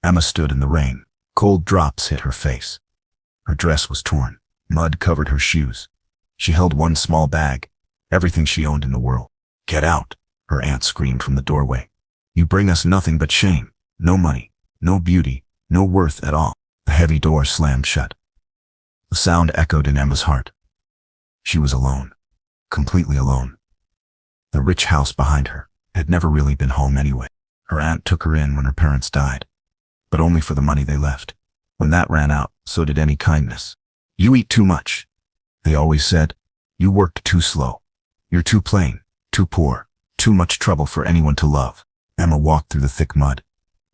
Emma stood in the rain. Cold drops hit her face. Her dress was torn. Mud covered her shoes. She held one small bag, everything she owned in the world. "Get out," her aunt screamed from the doorway. "You bring us nothing but shame. No money, no beauty, no worth at all." The heavy door slammed shut. The sound echoed in Emma's heart. She was alone, completely alone. The rich house behind her had never really been home anyway. Her aunt took her in when her parents died, but only for the money they left. When that ran out, so did any kindness. "You eat too much," they always said. "You worked too slow. You're too plain, too poor, too much trouble for anyone to love." Emma walked through the thick mud.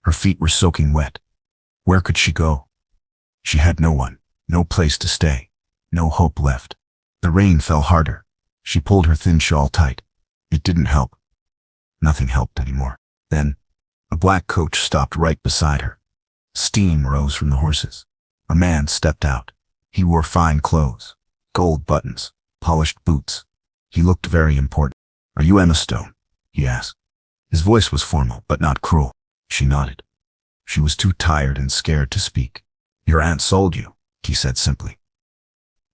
Her feet were soaking wet. Where could she go? She had no one, no place to stay, no hope left. The rain fell harder. She pulled her thin shawl tight. It didn't help. Nothing helped anymore. Then, a black coach stopped right beside her. Steam rose from the horses. A man stepped out. He wore fine clothes, gold buttons, polished boots. He looked very important. "Are you Emma Stone?" he asked. His voice was formal, but not cruel. She nodded. She was too tired and scared to speak. "Your aunt sold you," he said simply.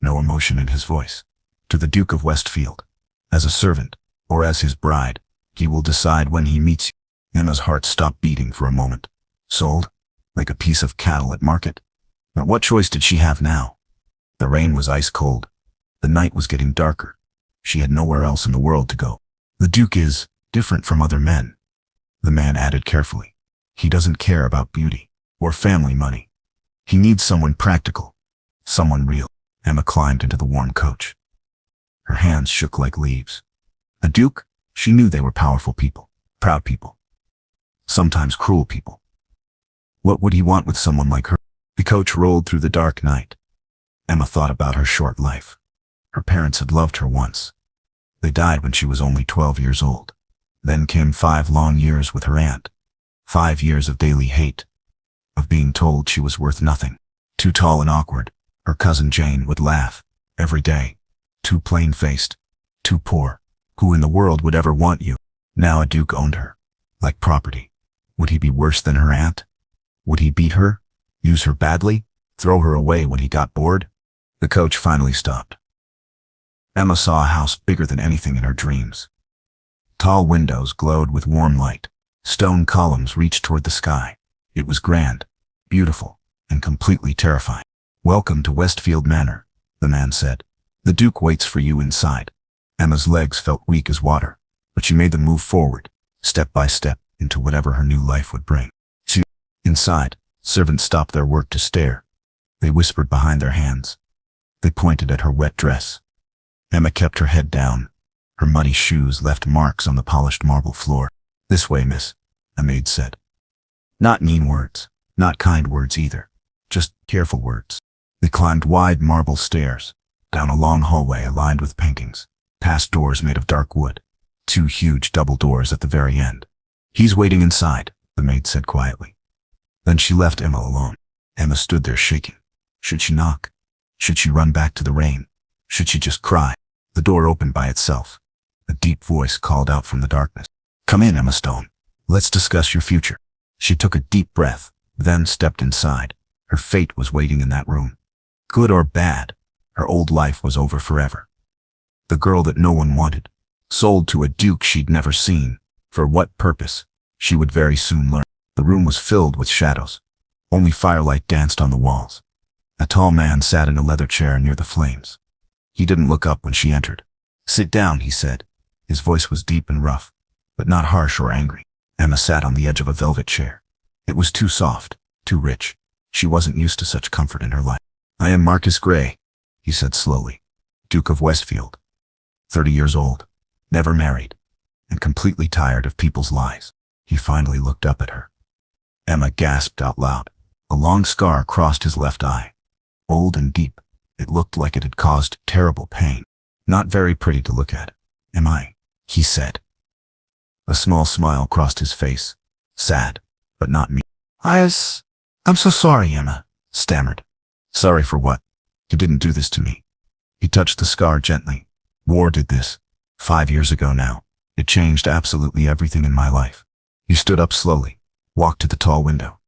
No emotion in his voice. "To the Duke of Westfield. As a servant, or as his bride, he will decide when he meets you." Emma's heart stopped beating for a moment. Sold? Like a piece of cattle at market? But what choice did she have now? The rain was ice cold. The night was getting darker. She had nowhere else in the world to go. "The Duke is different from other men," the man added carefully. "He doesn't care about beauty or family money. He needs someone practical, someone real." Emma climbed into the warm coach. Her hands shook like leaves. A duke? She knew they were powerful people, proud people, sometimes cruel people. What would he want with someone like her? The coach rolled through the dark night. Emma thought about her short life. Her parents had loved her once. They died when she was only 12 years old. Then came 5 long years with her aunt. 5 years of daily hate, of being told she was worth nothing. Too tall and awkward, her cousin Jane would laugh every day. Too plain-faced, too poor. Who in the world would ever want you? Now a duke owned her, like property. Would he be worse than her aunt? Would he beat her, use her badly, throw her away when he got bored? The coach finally stopped. Emma saw a house bigger than anything in her dreams. Tall windows glowed with warm light. Stone columns reached toward the sky. It was grand, beautiful, and completely terrifying. "Welcome to Westfield Manor," the man said. "The Duke waits for you inside." Emma's legs felt weak as water, but she made them move forward, step by step, into whatever her new life would bring. Inside, servants stopped their work to stare. They whispered behind their hands. They pointed at her wet dress. Emma kept her head down. Her muddy shoes left marks on the polished marble floor. "This way, miss," a maid said. Not mean words, not kind words either, just careful words. They climbed wide marble stairs, down a long hallway lined with paintings, past doors made of dark wood, 2 huge double doors at the very end. "He's waiting inside," the maid said quietly. Then she left Emma alone. Emma stood there shaking. Should she knock? Should she run back to the rain? Should she just cry? The door opened by itself. A deep voice called out from the darkness. "Come in, Emma Stone. Let's discuss your future." She took a deep breath, then stepped inside. Her fate was waiting in that room. Good or bad, her old life was over forever. The girl that no one wanted, sold to a duke she'd never seen. For what purpose? She would very soon learn. The room was filled with shadows. Only firelight danced on the walls. A tall man sat in a leather chair near the flames. He didn't look up when she entered. "Sit down," he said. His voice was deep and rough, but not harsh or angry. Emma sat on the edge of a velvet chair. It was too soft, too rich. She wasn't used to such comfort in her life. "I am Marcus Gray," he said slowly. "Duke of Westfield. 30 years old, never married, and completely tired of people's lies." He finally looked up at her. Emma gasped out loud. A long scar crossed his left eye. Old and deep, it looked like it had caused terrible pain. "Not very pretty to look at, am I?" he said. A small smile crossed his face. Sad, but not me. I'm so sorry," Emma stammered. "Sorry for what? You didn't do this to me." He touched the scar gently. "War did this. 5 years ago now. It changed absolutely everything in my life." He stood up slowly, walked to the tall window.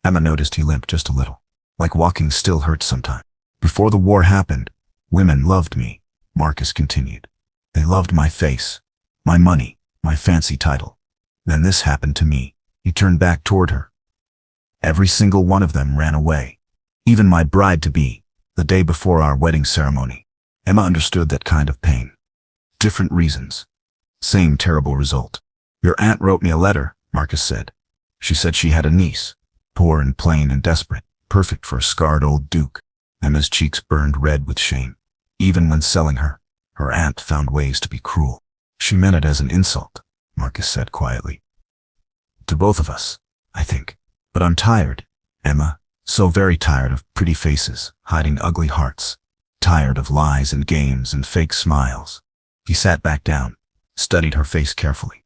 Emma noticed he limped just a little. Like walking still hurts sometimes. Before the war happened, women loved me, Marcus continued. They loved my face, my money, my fancy title. Then this happened to me. He turned back toward her. Every single one of them ran away. Even my bride-to-be, the day before our wedding ceremony. Emma understood that kind of pain. Different reasons. Same terrible result. Your aunt wrote me a letter, Marcus said. She said she had a niece, poor and plain and desperate, perfect for a scarred old duke. Emma's cheeks burned red with shame. Even when selling her, her aunt found ways to be cruel. She meant it as an insult, Marcus said quietly. To both of us, I think. But I'm tired, Emma, so very tired of pretty faces hiding ugly hearts. Tired of lies and games and fake smiles. He sat back down, studied her face carefully.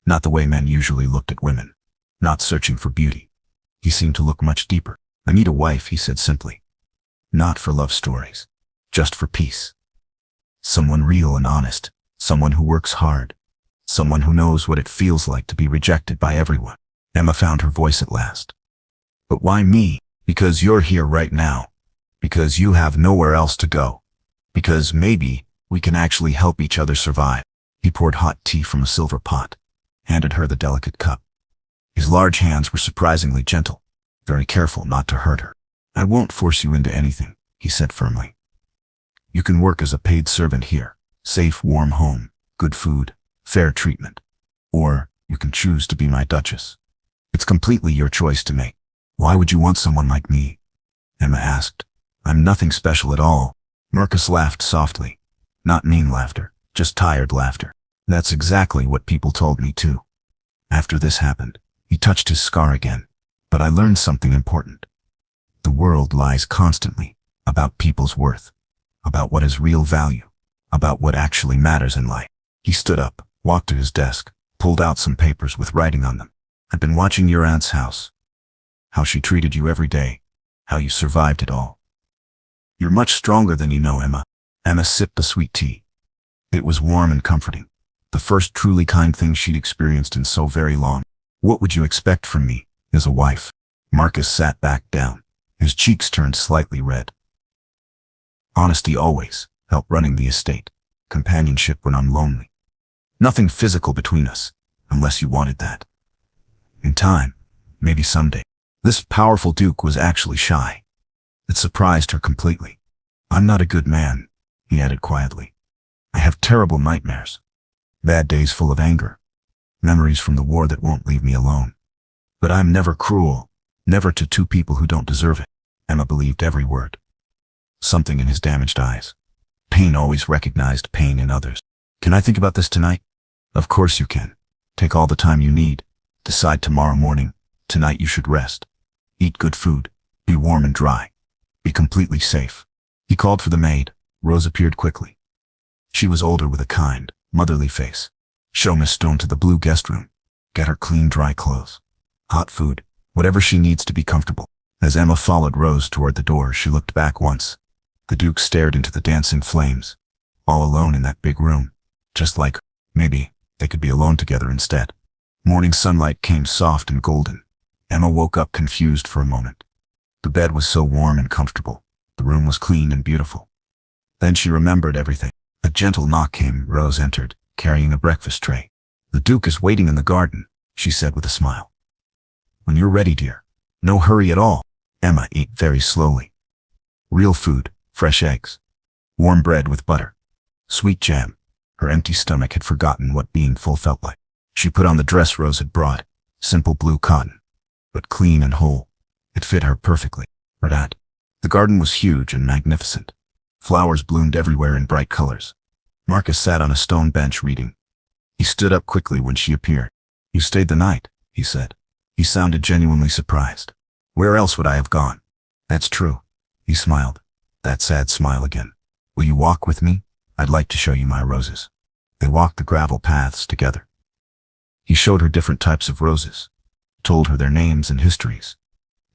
Not the way men usually looked at women. Not searching for beauty. He seemed to look much deeper. I need a wife, he said simply. Not for love stories. Just for peace. Someone real and honest. Someone who works hard. Someone who knows what it feels like to be rejected by everyone. Emma found her voice at last. But why me? Because you're here right now. Because you have nowhere else to go. Because maybe we can actually help each other survive. He poured hot tea from a silver pot, handed her the delicate cup. His large hands were surprisingly gentle, very careful not to hurt her. I won't force you into anything, he said firmly. You can work as a paid servant here. Safe, warm home, good food, fair treatment. Or you can choose to be my duchess. It's completely your choice to make. Why would you want someone like me? Emma asked. I'm nothing special at all. Marcus laughed softly. Not mean laughter, just tired laughter. That's exactly what people told me too. After this happened, he touched his scar again. But I learned something important. The world lies constantly about people's worth, about what is real value, about what actually matters in life. He stood up, walked to his desk, pulled out some papers with writing on them. I've been watching your aunt's house. How she treated you every day. How you survived it all. You're much stronger than you know, Emma. Emma sipped the sweet tea. It was warm and comforting. The first truly kind thing she'd experienced in so very long. What would you expect from me, as a wife? Marcus sat back down. His cheeks turned slightly red. Honesty always, help running the estate. Companionship when I'm lonely. Nothing physical between us, unless you wanted that. In time, maybe someday. This powerful duke was actually shy. It surprised her completely. I'm not a good man, he added quietly. I have terrible nightmares. Bad days full of anger. Memories from the war that won't leave me alone. But I'm never cruel, never to two people who don't deserve it. Emma believed every word. Something in his damaged eyes. Pain always recognized pain in others. Can I think about this tonight? Of course you can. Take all the time you need. Decide tomorrow morning. Tonight you should rest. Eat good food. Be warm and dry. Be completely safe. He called for the maid. Rose appeared quickly. She was older with a kind, motherly face. Show Miss Stone to the blue guest room. Get her clean, dry clothes. Hot food. Whatever she needs to be comfortable. As Emma followed Rose toward the door, she looked back once. The Duke stared into the dancing flames. All alone in that big room. Just like, maybe, they could be alone together instead. Morning sunlight came soft and golden. Emma woke up confused for a moment. The bed was so warm and comfortable. The room was clean and beautiful. Then she remembered everything. A gentle knock came. Rose entered, carrying a breakfast tray. The Duke is waiting in the garden, she said with a smile. When you're ready, dear. No hurry at all. Emma ate very slowly. Real food, fresh eggs. Warm bread with butter. Sweet jam. Her empty stomach had forgotten what being full felt like. She put on the dress Rose had brought. Simple blue cotton, but clean and whole. It fit her perfectly. The garden was huge and magnificent. Flowers bloomed everywhere in bright colors. Marcus sat on a stone bench reading. He stood up quickly when she appeared. You stayed the night, he said. He sounded genuinely surprised. Where else would I have gone? That's true. He smiled. That sad smile again. Will you walk with me? I'd like to show you my roses. They walked the gravel paths together. He showed her different types of roses, told her their names and histories.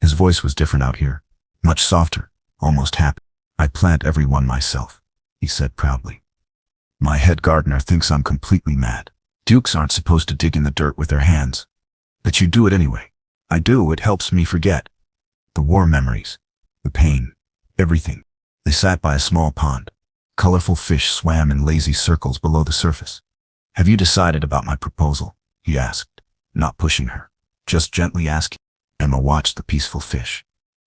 His voice was different out here, much softer, almost happy. I plant every one myself, he said proudly. My head gardener thinks I'm completely mad. Dukes aren't supposed to dig in the dirt with their hands. But you do it anyway. I do, it helps me forget. The war memories. The pain. Everything. They sat by a small pond. Colorful fish swam in lazy circles below the surface. Have you decided about my proposal? He asked, not pushing her, just gently asking. Emma watched the peaceful fish.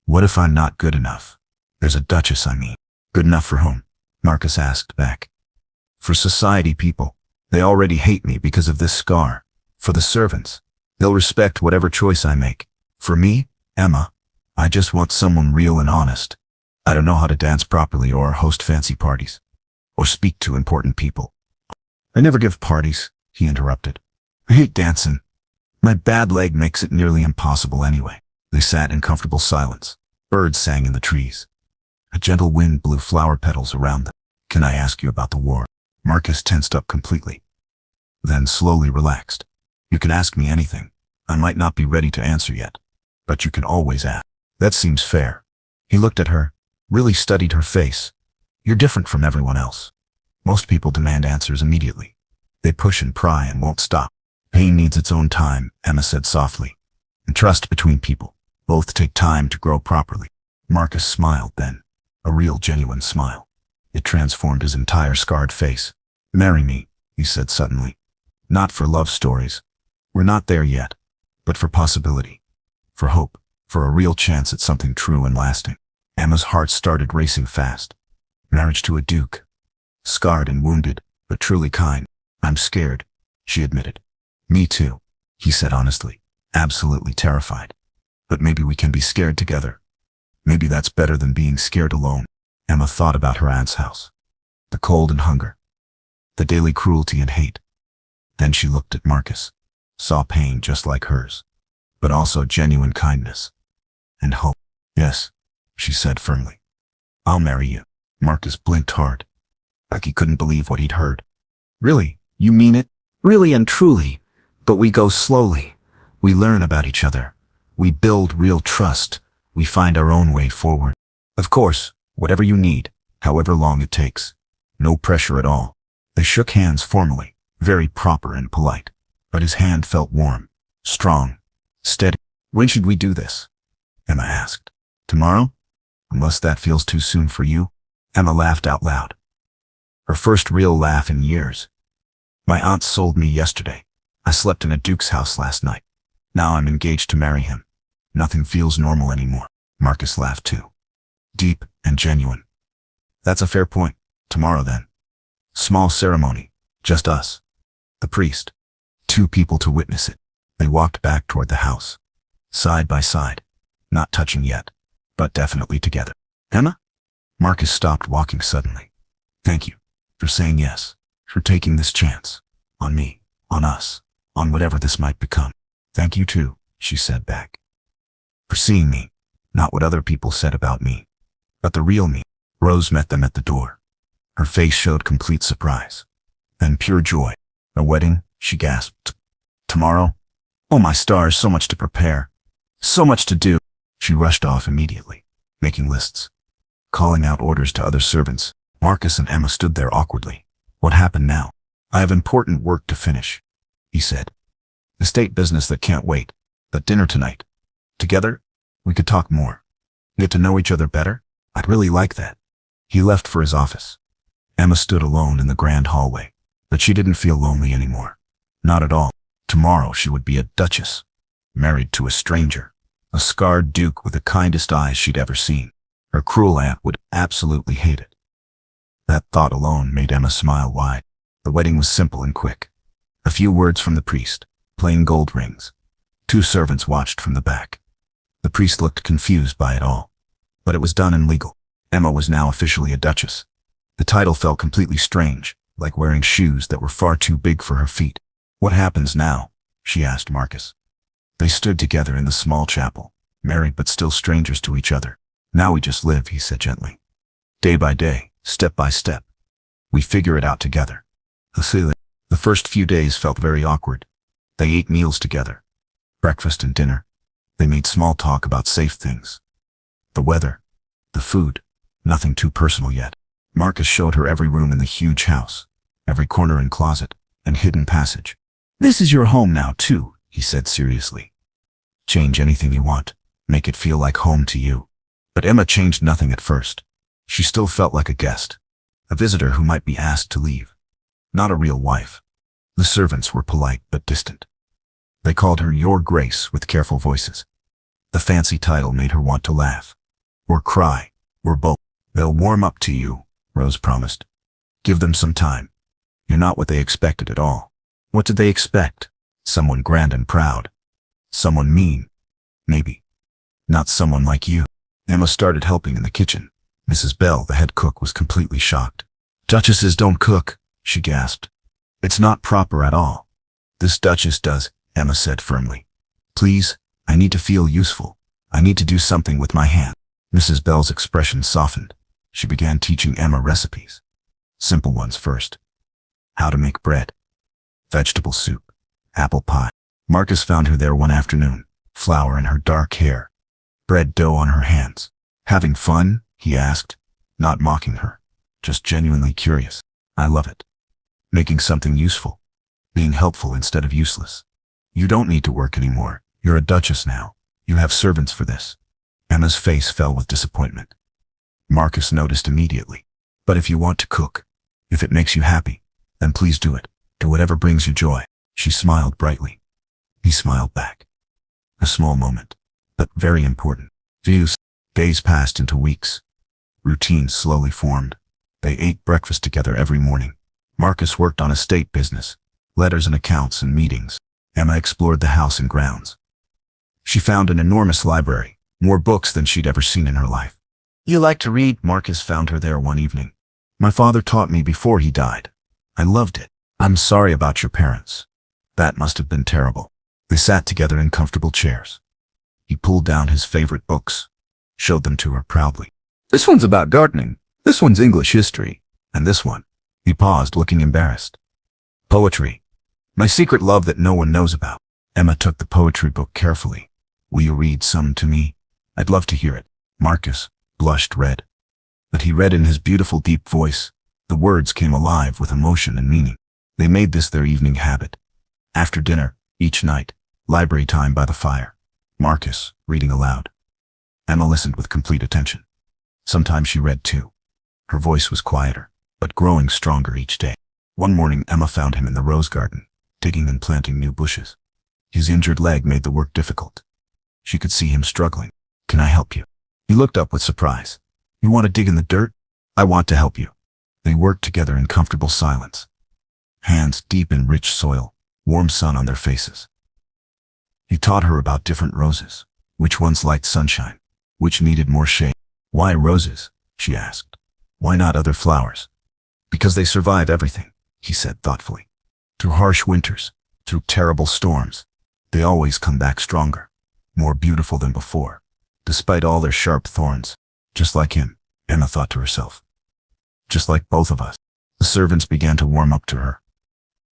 What if I'm not good enough? There's a duchess, I mean. Good enough for whom? Marcus asked back. For society people. They already hate me because of this scar. For the servants. They'll respect whatever choice I make. For me, Emma, I just want someone real and honest. I don't know how to dance properly or host fancy parties. Or speak to important people. I never give parties, he interrupted. I hate dancing. My bad leg makes it nearly impossible anyway. They sat in comfortable silence. Birds sang in the trees. A gentle wind blew flower petals around them. Can I ask you about the war? Marcus tensed up completely. Then slowly relaxed. You can ask me anything. I might not be ready to answer yet. But you can always ask. That seems fair. He looked at her, really studied her face. You're different from everyone else. Most people demand answers immediately. They push and pry and won't stop. Pain needs its own time, Emma said softly. And trust between people. Both take time to grow properly. Marcus smiled then. A real, genuine smile. It transformed his entire scarred face. Marry me, he said suddenly. Not for love stories. We're not there yet. But for possibility. For hope. For a real chance at something true and lasting. Emma's heart started racing fast. Marriage to a duke. Scarred and wounded, but truly kind. I'm scared, she admitted. Me too, he said honestly. Absolutely terrified. But maybe we can be scared together. Maybe that's better than being scared alone. Emma thought about her aunt's house. The cold and hunger. The daily cruelty and hate. Then she looked at Marcus. Saw pain just like hers. But also genuine kindness. And hope. Yes, she said firmly. I'll marry you. Marcus blinked hard. Like he couldn't believe what he'd heard. Really? You mean it? Really and truly. But we go slowly. We learn about each other. We build real trust. We find our own way forward. Of course, whatever you need, however long it takes. No pressure at all. They shook hands formally, very proper and polite. But his hand felt warm, strong, steady. When should we do this? Emma asked. Tomorrow? Unless that feels too soon for you? Emma laughed out loud. Her first real laugh in years. My aunt sold me yesterday. I slept in a duke's house last night. Now I'm engaged to marry him. Nothing feels normal anymore. Marcus laughed too. Deep and genuine. That's a fair point. Tomorrow then. Small ceremony. Just us. The priest. 2 people to witness it. They walked back toward the house. Side by side. Not touching yet. But definitely together. Emma? Marcus stopped walking suddenly. Thank you. For saying yes. For taking this chance. On me. On us. On whatever this might become. Thank you too, she said back. For seeing me. Not what other people said about me. But the real me. Rose met them at the door. Her face showed complete surprise. Then pure joy. A wedding, she gasped. Tomorrow? Oh my stars, so much to prepare. So much to do. She rushed off immediately, making lists. Calling out orders to other servants. Marcus and Emma stood there awkwardly. What happened now? I have important work to finish, he said. Estate business that can't wait. But dinner tonight. Together, we could talk more. Get to know each other better? I'd really like that. He left for his office. Emma stood alone in the grand hallway. But she didn't feel lonely anymore. Not at all. Tomorrow she would be a duchess. Married to a stranger. A scarred duke with the kindest eyes she'd ever seen. Her cruel aunt would absolutely hate it. That thought alone made Emma smile wide. The wedding was simple and quick. A few words from the priest. Plain gold rings. 2 servants watched from the back. The priest looked confused by it all. But it was done and legal. Emma was now officially a duchess. The title felt completely strange, like wearing shoes that were far too big for her feet. What happens now? She asked Marcus. They stood together in the small chapel, married but still strangers to each other. Now we just live, he said gently. Day by day, step by step. We figure it out together. The first few days felt very awkward. They ate meals together. Breakfast and dinner. They made small talk about safe things. The weather. The food. Nothing too personal yet. Marcus showed her every room in the huge house. Every corner and closet. And hidden passage. This is your home now too, he said seriously. Change anything you want. Make it feel like home to you. But Emma changed nothing at first. She still felt like a guest. A visitor who might be asked to leave. Not a real wife. The servants were polite but distant. They called her Your Grace with careful voices. The fancy title made her want to laugh. Or cry. Or both. They'll warm up to you, Rose promised. Give them some time. You're not what they expected at all. What did they expect? Someone grand and proud. Someone mean. Maybe. Not someone like you. Emma started helping in the kitchen. Mrs. Bell, the head cook, was completely shocked. Duchesses don't cook, she gasped. It's not proper at all. This duchess does, Emma said firmly. Please, I need to feel useful. I need to do something with my hand. Mrs. Bell's expression softened. She began teaching Emma recipes. Simple ones first. How to make bread. Vegetable soup. Apple pie. Marcus found her there one afternoon. Flour in her dark hair. Bread dough on her hands. Having fun? He asked, not mocking her, just genuinely curious. I love it. Making something useful. Being helpful instead of useless. You don't need to work anymore. You're a duchess now. You have servants for this. Emma's face fell with disappointment. Marcus noticed immediately. But if you want to cook, if it makes you happy, then please do it. Do whatever brings you joy. She smiled brightly. He smiled back. A small moment, but very important. Days passed into weeks. Routines slowly formed. They ate breakfast together every morning. Marcus worked on estate business, letters and accounts and meetings. Emma explored the house and grounds. She found an enormous library, more books than she'd ever seen in her life. You like to read? Marcus found her there one evening. My father taught me before he died. I loved it. I'm sorry about your parents. That must have been terrible. They sat together in comfortable chairs. He pulled down his favorite books, showed them to her proudly. This one's about gardening. This one's English history. And this one. He paused, looking embarrassed. Poetry. My secret love that no one knows about. Emma took the poetry book carefully. Will you read some to me? I'd love to hear it. Marcus blushed red. But he read in his beautiful deep voice. The words came alive with emotion and meaning. They made this their evening habit. After dinner, each night, library time by the fire. Marcus, reading aloud. Emma listened with complete attention. Sometimes she read too. Her voice was quieter, but growing stronger each day. One morning Emma found him in the rose garden, digging and planting new bushes. His injured leg made the work difficult. She could see him struggling. Can I help you? He looked up with surprise. You want to dig in the dirt? I want to help you. They worked together in comfortable silence. Hands deep in rich soil, warm sun on their faces. He taught her about different roses, which ones liked sunshine, which needed more shade. Why roses? She asked. Why not other flowers? Because they survive everything, he said thoughtfully. Through harsh winters, through terrible storms, they always come back stronger, more beautiful than before, despite all their sharp thorns. Just like him, Emma thought to herself. Just like both of us. The servants began to warm up to her.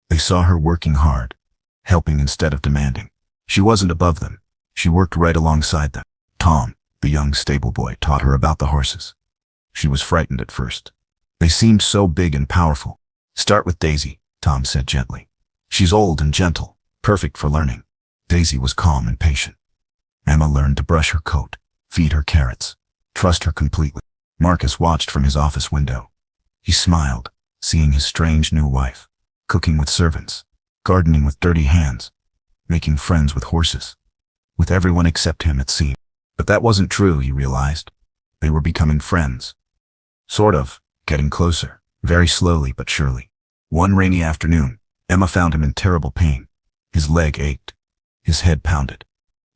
They saw her working hard, helping instead of demanding. She wasn't above them. She worked right alongside them. Tom, the young stable boy, taught her about the horses. She was frightened at first. They seemed so big and powerful. Start with Daisy, Tom said gently. She's old and gentle, perfect for learning. Daisy was calm and patient. Emma learned to brush her coat, feed her carrots, trust her completely. Marcus watched from his office window. He smiled, seeing his strange new wife, cooking with servants, gardening with dirty hands, making friends with horses. With everyone except him, it seemed. But that wasn't true, he realized. They were becoming friends. Sort of, getting closer, very slowly but surely. One rainy afternoon, Emma found him in terrible pain. His leg ached. His head pounded.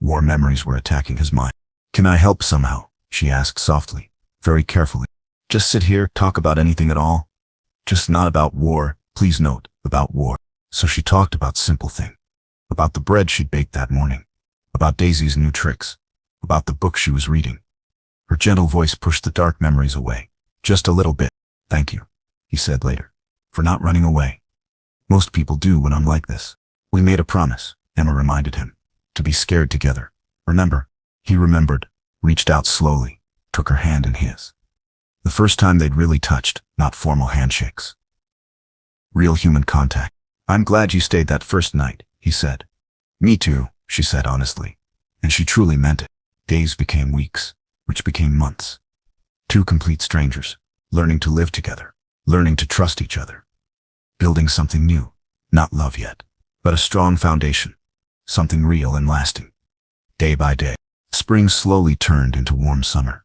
War memories were attacking his mind. Can I help somehow? She asked softly, very carefully. Just sit here, talk about anything at all? Just not about war, please note, about war. So she talked about simple things. About the bread she'd baked that morning. About Daisy's new tricks. About the book she was reading. Her gentle voice pushed the dark memories away. Just a little bit. Thank you, he said later, for not running away. Most people do when I'm like this. We made a promise, Emma reminded him, to be scared together. Remember? He remembered, reached out slowly, took her hand in his. The first time they'd really touched, not formal handshakes. Real human contact. I'm glad you stayed that first night, he said. Me too, she said honestly. And she truly meant it. Days became weeks, which became months. Two complete strangers, learning to live together, learning to trust each other, building something new, not love yet, but a strong foundation, something real and lasting. Day by day, spring slowly turned into warm summer.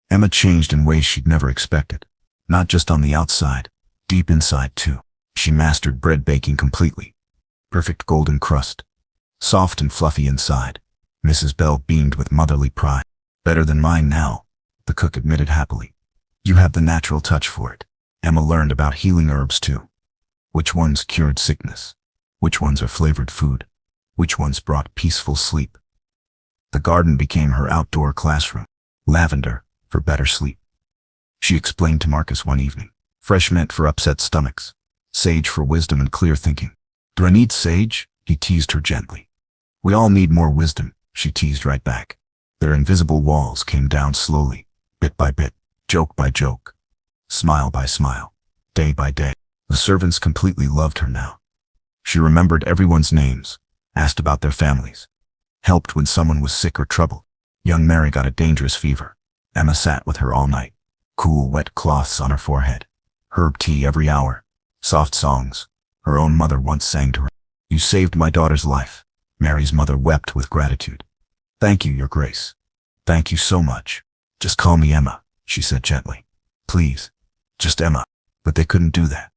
Emma changed in ways she'd never expected, not just on the outside, deep inside too. She mastered bread baking completely. Perfect golden crust, soft and fluffy inside. Mrs. Bell beamed with motherly pride. Better than mine now, the cook admitted happily. You have the natural touch for it. Emma learned about healing herbs too. Which ones cured sickness? Which ones are flavored food? Which ones brought peaceful sleep? The garden became her outdoor classroom. Lavender, for better sleep. She explained to Marcus one evening. Fresh mint for upset stomachs. Sage for wisdom and clear thinking. Do I need sage? He teased her gently. We all need more wisdom, she teased right back. Their invisible walls came down slowly, bit by bit, joke by joke, smile by smile, day by day. The servants completely loved her now. She remembered everyone's names, asked about their families, helped when someone was sick or troubled. Young Mary got a dangerous fever. Emma sat with her all night. Cool, wet cloths on her forehead. Herb tea every hour. Soft songs. Her own mother once sang to her. You saved my daughter's life. Mary's mother wept with gratitude. Thank you, Your Grace. Thank you so much. Just call me Emma, she said gently. Please. Just Emma. But they couldn't do that.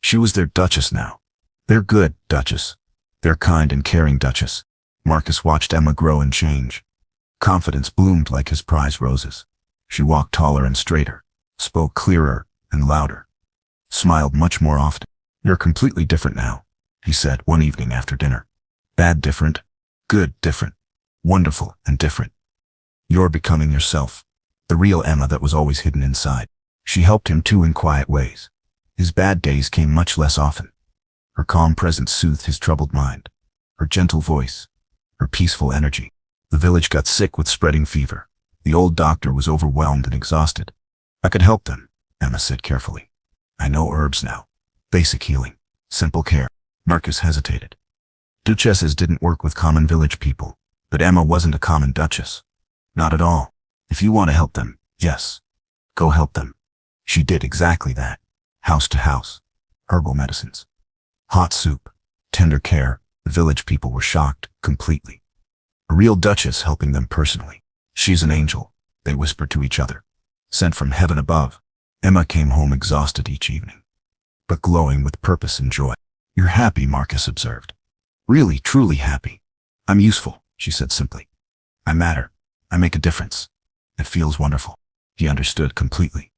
She was their Duchess now. Their good Duchess. Their kind and caring Duchess. Marcus watched Emma grow and change. Confidence bloomed like his prize roses. She walked taller and straighter, spoke clearer and louder, smiled much more often. You're completely different now, he said one evening after dinner. Bad different, good different, wonderful and different. You're becoming yourself, the real Emma that was always hidden inside. She helped him too in quiet ways. His bad days came much less often. Her calm presence soothed his troubled mind. Her gentle voice, her peaceful energy. The village got sick with spreading fever. The old doctor was overwhelmed and exhausted. I could help them, Emma said carefully. I know herbs now. Basic healing. Simple care. Marcus hesitated. Duchesses didn't work with common village people, but Emma wasn't a common duchess. Not at all. If you want to help them, yes. Go help them. She did exactly that. House to house. Herbal medicines. Hot soup. Tender care. The village people were shocked, completely. A real duchess helping them personally. She's an angel, they whispered to each other. Sent from heaven above. Emma came home exhausted each evening, but glowing with purpose and joy. You're happy, Marcus observed. Really, truly happy. I'm useful, she said simply. I matter. I make a difference. It feels wonderful. He understood completely.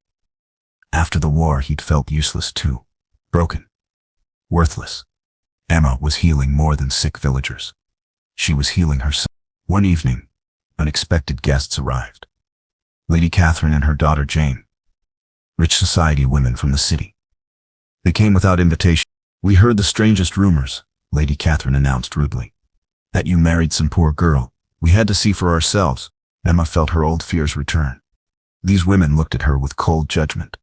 After the war, he'd felt useless too. Broken. Worthless. Emma was healing more than sick villagers. She was healing herself. One evening, unexpected guests arrived. Lady Catherine and her daughter Jane. Rich society women from the city. They came without invitation. We heard the strangest rumors, Lady Catherine announced rudely. That you married some poor girl. We had to see for ourselves. Emma felt her old fears return. These women looked at her with cold judgment,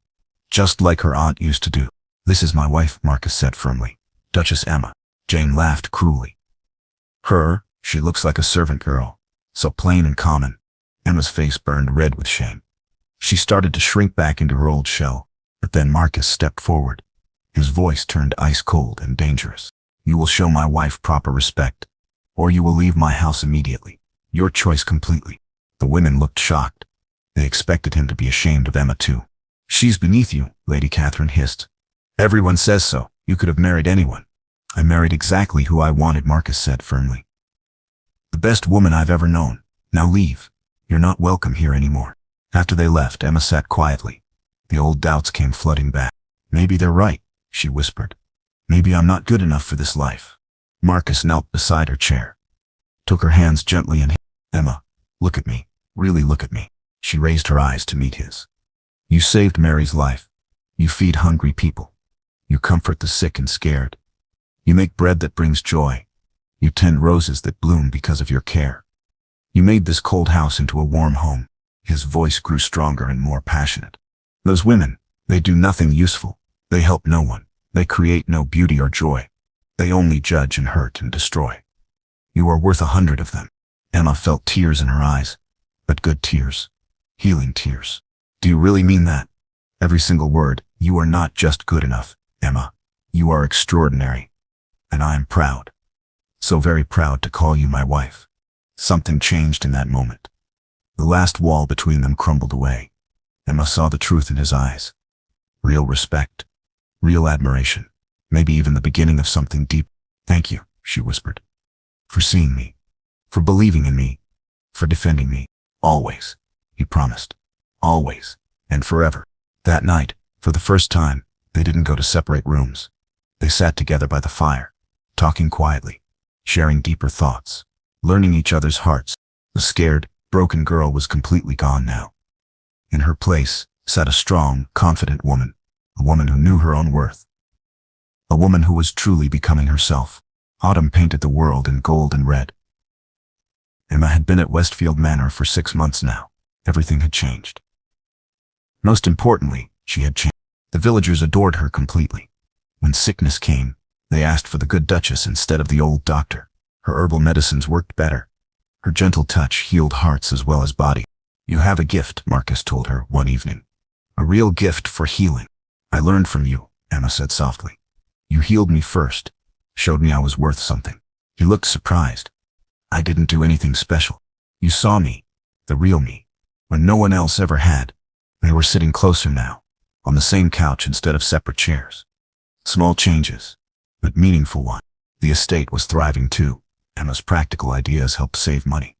just like her aunt used to do. This is my wife, Marcus said firmly. Duchess Emma. Jane laughed cruelly. Her? She looks like a servant girl, so plain and common. Emma's face burned red with shame. She started to shrink back into her old shell, but then Marcus stepped forward. His voice turned ice cold and dangerous. You will show my wife proper respect, or you will leave my house immediately. Your choice completely. The women looked shocked. They expected him to be ashamed of Emma too. She's beneath you, Lady Catherine hissed. Everyone says so. You could have married anyone. I married exactly who I wanted, Marcus said firmly. The best woman I've ever known. Now leave. You're not welcome here anymore. After they left, Emma sat quietly. The old doubts came flooding back. Maybe they're right, she whispered. Maybe I'm not good enough for this life. Marcus knelt beside her chair, took her hands gently and Emma, look at me. Really look at me. She raised her eyes to meet his. You saved Mary's life. You feed hungry people. You comfort the sick and scared. You make bread that brings joy. You tend roses that bloom because of your care. You made this cold house into a warm home. His voice grew stronger and more passionate. Those women, they do nothing useful. They help no one. They create no beauty or joy. They only judge and hurt and destroy. You are worth 100 of them. Emma felt tears in her eyes, but good tears. Healing tears. Do you really mean that? Every single word. You are not just good enough, Emma. You are extraordinary. And I am proud. So very proud to call you my wife. Something changed in that moment. The last wall between them crumbled away. Emma saw the truth in his eyes. Real respect. Real admiration. Maybe even the beginning of something deep. Thank you, she whispered. For seeing me. For believing in me. For defending me. Always, he promised. Always. And forever. That night, for the first time, they didn't go to separate rooms. They sat together by the fire, talking quietly, sharing deeper thoughts, learning each other's hearts. The scared, broken girl was completely gone now. In her place sat a strong, confident woman, a woman who knew her own worth. A woman who was truly becoming herself. Autumn painted the world in gold and red. Emma had been at Westfield Manor for 6 months now. Everything had changed. Most importantly, she had changed. The villagers adored her completely. When sickness came, they asked for the good Duchess instead of the old doctor. Her herbal medicines worked better. Her gentle touch healed hearts as well as body. You have a gift, Marcus told her one evening. A real gift for healing. I learned from you, Emma said softly. You healed me first, showed me I was worth something. He looked surprised. I didn't do anything special. You saw me, the real me, when no one else ever had. They were sitting closer now, on the same couch instead of separate chairs. Small changes, but meaningful ones. The estate was thriving too. Emma's practical ideas helped save money.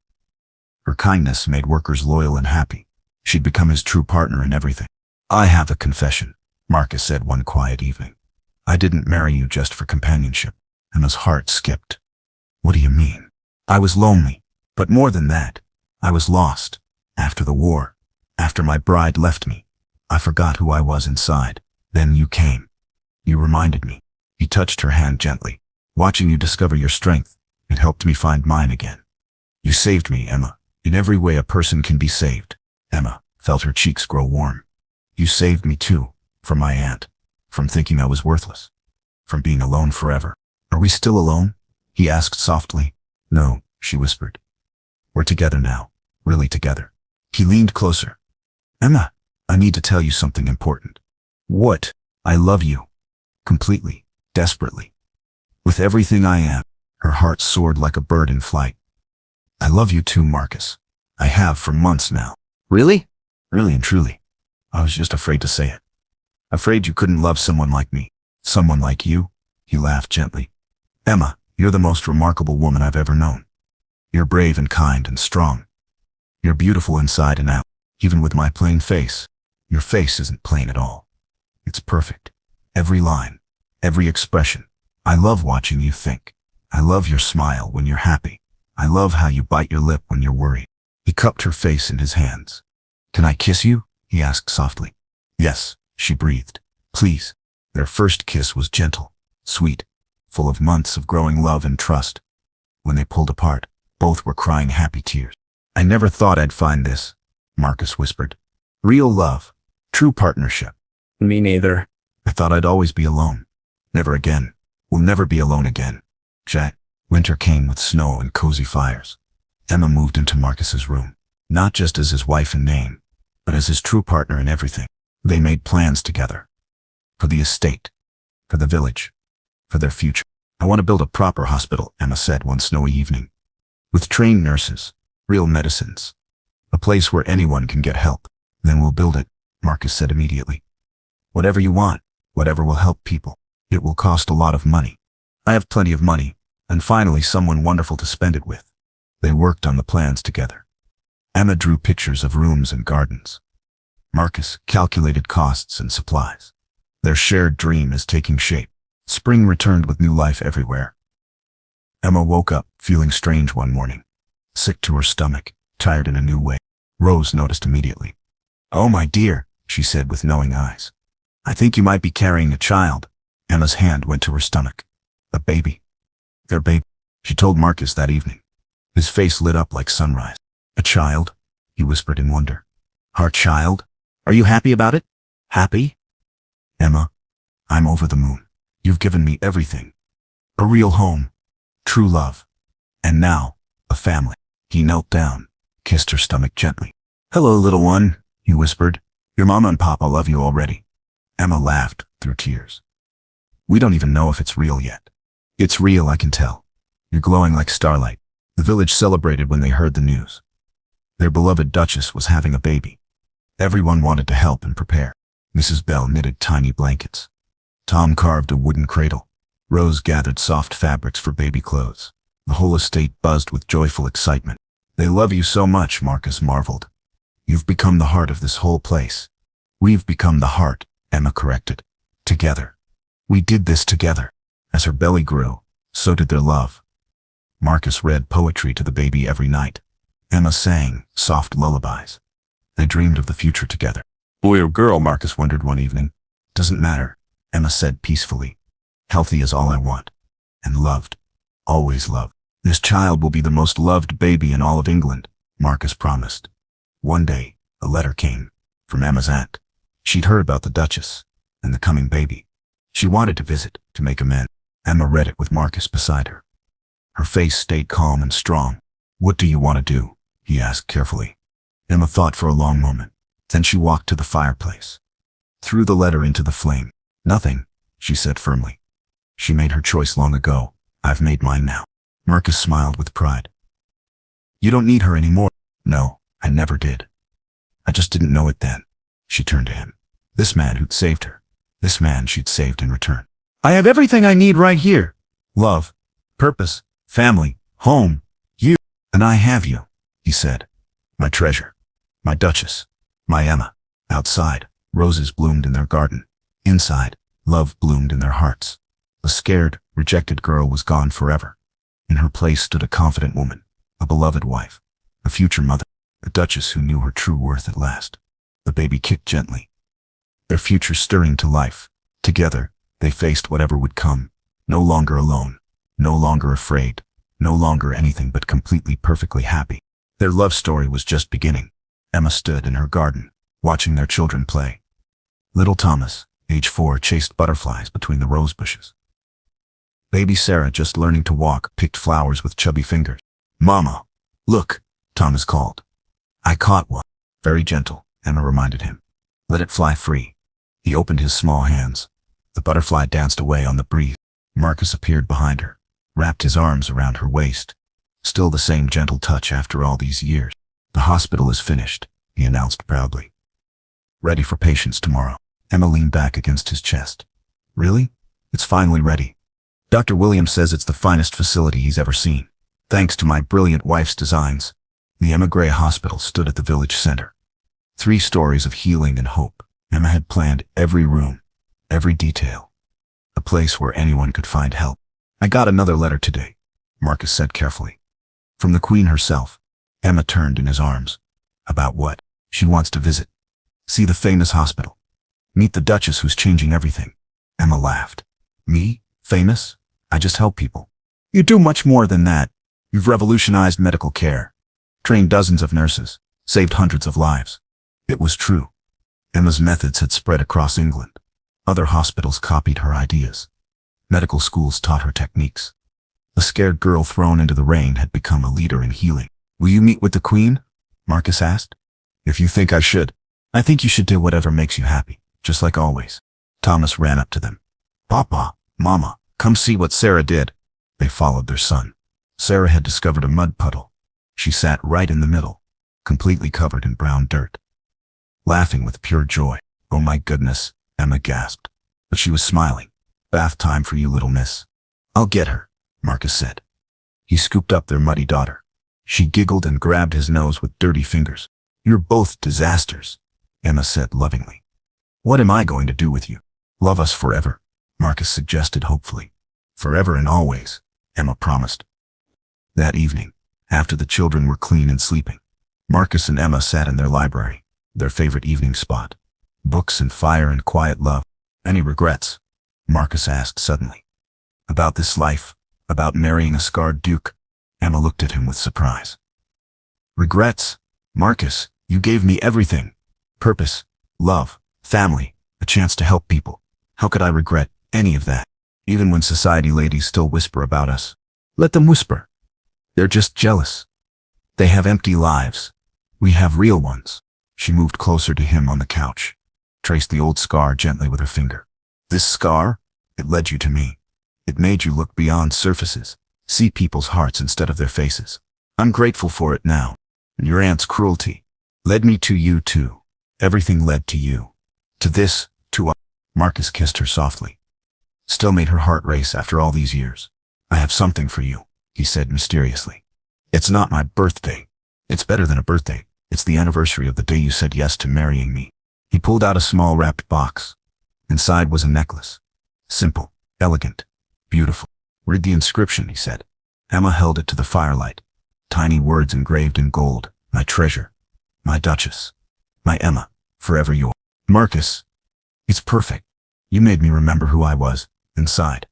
Her kindness made workers loyal and happy. She'd become his true partner in everything. I have a confession, Marcus said one quiet evening. I didn't marry you just for companionship. Emma's heart skipped. What do you mean? I was lonely, but more than that, I was lost. After the war, after my bride left me, I forgot who I was inside. Then you came. You reminded me. He touched her hand gently. Watching you discover your strength, it helped me find mine again. You saved me, Emma, in every way a person can be saved. Emma felt her cheeks grow warm. You saved me too, from my aunt, from thinking I was worthless, from being alone forever. Are we still alone? He asked softly. No, she whispered. We're together now, really together. He leaned closer. Emma, I need to tell you something important. What? I love you. Completely, desperately. With everything I am. Her heart soared like a bird in flight. I love you too, Marcus. I have for months now. Really? Really and truly. I was just afraid to say it. Afraid you couldn't love someone like me. Someone like you? He laughed gently. Emma, you're the most remarkable woman I've ever known. You're brave and kind and strong. You're beautiful inside and out. Even with my plain face. Your face isn't plain at all. It's perfect. Every line, every expression. I love watching you think. I love your smile when you're happy. I love how you bite your lip when you're worried. He cupped her face in his hands. Can I kiss you? He asked softly. Yes, she breathed. Please. Their first kiss was gentle, sweet, full of months of growing love and trust. When they pulled apart, both were crying happy tears. I never thought I'd find this, Marcus whispered. Real love. True partnership. Me neither. I thought I'd always be alone. Never again. We'll never be alone again. Jack. Winter came with snow and cozy fires. Emma moved into Marcus's room, not just as his wife in name, but as his true partner in everything. They made plans together. For the estate. For the village. For their future. I want to build a proper hospital, Emma said one snowy evening. With trained nurses. Real medicines. A place where anyone can get help. Then we'll build it, Marcus said immediately. Whatever you want, whatever will help people. It will cost a lot of money. I have plenty of money, and finally someone wonderful to spend it with. They worked on the plans together. Emma drew pictures of rooms and gardens. Marcus calculated costs and supplies. Their shared dream is taking shape. Spring returned with new life everywhere. Emma woke up, feeling strange one morning. Sick to her stomach, tired in a new way. Rose noticed immediately. Oh, my dear, she said with knowing eyes. I think you might be carrying a child. Emma's hand went to her stomach. A baby. Their baby. She told Marcus that evening. His face lit up like sunrise. A child? He whispered in wonder. Our child? Are you happy about it? Happy? Emma, I'm over the moon. You've given me everything. A real home. True love. And now, a family. He knelt down, kissed her stomach gently. "Hello, little one," he whispered. "Your mama and papa love you already." Emma laughed through tears. "We don't even know if it's real yet." "It's real, I can tell. You're glowing like starlight." The village celebrated when they heard the news. Their beloved Duchess was having a baby. Everyone wanted to help and prepare. Mrs. Bell knitted tiny blankets. Tom carved a wooden cradle. Rose gathered soft fabrics for baby clothes. The whole estate buzzed with joyful excitement. "They love you so much," Marcus marveled. "You've become the heart of this whole place." "We've become the heart," Emma corrected. "Together. We did this together." As her belly grew, so did their love. Marcus read poetry to the baby every night. Emma sang soft lullabies. They dreamed of the future together. "Boy or girl?" Marcus wondered one evening. "Doesn't matter," Emma said peacefully. "Healthy is all I want. And loved. Always loved." "This child will be the most loved baby in all of England," Marcus promised. One day, a letter came from Emma's aunt. She'd heard about the Duchess and the coming baby. She wanted to visit to make amends. Emma read it with Marcus beside her. Her face stayed calm and strong. "What do you want to do?" he asked carefully. Emma thought for a long moment. Then she walked to the fireplace, threw the letter into the flame. "Nothing," she said firmly. "She made her choice long ago. I've made mine now." Marcus smiled with pride. "You don't need her anymore." "No, I never did. I just didn't know it then." She turned to him. This man who'd saved her. This man she'd saved in return. "I have everything I need right here. Love, purpose, family, home, you. And I have you," he said. "My treasure. My Duchess. My Emma." Outside, roses bloomed in their garden. Inside, love bloomed in their hearts. The scared, rejected girl was gone forever. In her place stood a confident woman, a beloved wife, a future mother, a Duchess who knew her true worth at last. The baby kicked gently, their future stirring to life. Together, they faced whatever would come, no longer alone, no longer afraid, no longer anything but completely perfectly happy. Their love story was just beginning. Emma stood in her garden, watching their children play. Little Thomas, age 4, chased butterflies between the rose bushes. Baby Sarah, just learning to walk, picked flowers with chubby fingers. "Mama, look," Thomas called. "I caught one." "Very gentle," Emma reminded him. "Let it fly free." He opened his small hands. The butterfly danced away on the breeze. Marcus appeared behind her, wrapped his arms around her waist. Still the same gentle touch after all these years. "The hospital is finished," he announced proudly. "Ready for patients tomorrow." Emma leaned back against his chest. "Really? It's finally ready. Dr. Williams says it's the finest facility he's ever seen, thanks to my brilliant wife's designs." The Emma Gray Hospital stood at the village center. 3 stories of healing and hope. Emma had planned every room, every detail. A place where anyone could find help. "I got another letter today," Marcus said carefully. "From the Queen herself." Emma turned in his arms. "About what?" "She wants to visit. See the famous hospital. Meet the Duchess who's changing everything." Emma laughed. "Me? Famous? I just help people." "You do much more than that. You've revolutionized medical care, trained dozens of nurses, saved hundreds of lives." It was true. Emma's methods had spread across England. Other hospitals copied her ideas. Medical schools taught her techniques. The scared girl thrown into the rain had become a leader in healing. "Will you meet with the Queen?" Marcus asked. "If you think I should." "I think you should do whatever makes you happy, just like always." Thomas ran up to them. "Papa, Mama, come see what Sarah did." They followed their son. Sarah had discovered a mud puddle. She sat right in the middle, completely covered in brown dirt, laughing with pure joy. "Oh my goodness," Emma gasped. But she was smiling. "Bath time for you, little miss." "I'll get her," Marcus said. He scooped up their muddy daughter. She giggled and grabbed his nose with dirty fingers. "You're both disasters," Emma said lovingly. "What am I going to do with you?" "Love us forever," Marcus suggested hopefully. "Forever and always," Emma promised. That evening, after the children were clean and sleeping, Marcus and Emma sat in their library, their favorite evening spot. Books and fire and quiet love. "Any regrets?" Marcus asked suddenly. "About this life? About marrying a scarred duke?" Emma looked at him with surprise. "Regrets? Marcus, you gave me everything. Purpose, love, family, a chance to help people. How could I regret any of that? Even when society ladies still whisper about us. Let them whisper. They're just jealous. They have empty lives. We have real ones. She moved closer to him on the couch, traced the old scar gently with her finger. This scar? It led you to me. It made you look beyond surfaces, see people's hearts instead of their faces. I'm grateful for it now. And your aunt's cruelty led me to you too. Everything led to you. To this, to us. Marcus kissed her softly. Still made her heart race after all these years. I have something for you, he said mysteriously. It's not my birthday. It's better than a birthday. It's the anniversary of the day you said yes to marrying me. He pulled out a small wrapped box. Inside was a necklace. Simple, elegant, beautiful. Read the inscription, he said. Emma held it to the firelight. Tiny words engraved in gold. My treasure. My Duchess. My Emma. Forever yours. Marcus. It's perfect. You made me remember who I was, inside.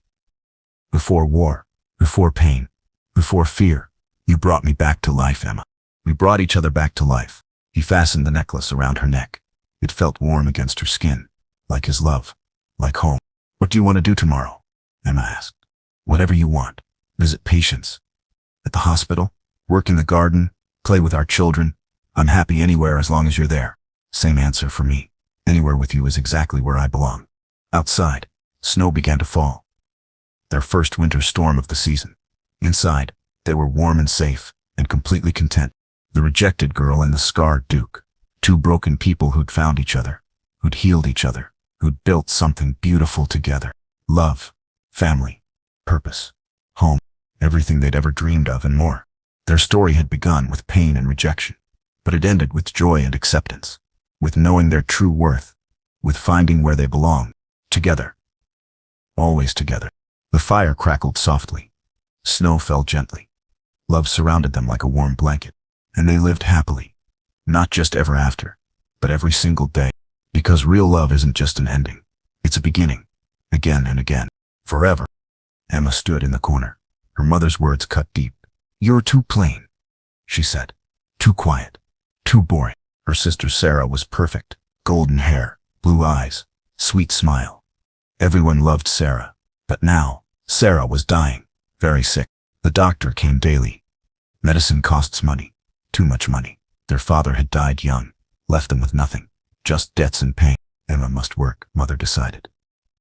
Before war. Before pain. Before fear. You brought me back to life, Emma. We brought each other back to life. He fastened the necklace around her neck. It felt warm against her skin. Like his love. Like home. What do you want to do tomorrow? Emma asked. Whatever you want. Visit patients. At the hospital. Work in the garden. Play with our children. I'm happy anywhere as long as you're there. Same answer for me. Anywhere with you is exactly where I belong. Outside, snow began to fall. Their first winter storm of the season. Inside, they were warm and safe, and completely content. The rejected girl and the scarred Duke. Two broken people who'd found each other, who'd healed each other, who'd built something beautiful together. Love, family, purpose, home, everything they'd ever dreamed of and more. Their story had begun with pain and rejection, but it ended with joy and acceptance, with knowing their true worth, with finding where they belong, together. Always together. The fire crackled softly. Snow fell gently. Love surrounded them like a warm blanket, and they lived happily. Not just ever after, but every single day. Because real love isn't just an ending. It's a beginning. Again and again. Forever. Emma stood in the corner. Her mother's words cut deep. You're too plain, she said. Too quiet. Too boring. Her sister Sarah was perfect. Golden hair, blue eyes, sweet smile. Everyone loved Sarah. But now, Sarah was dying. Very sick. The doctor came daily. Medicine costs money. Too much money. Their father had died young. Left them with nothing. Just debts and pain. Emma must work, Mother decided.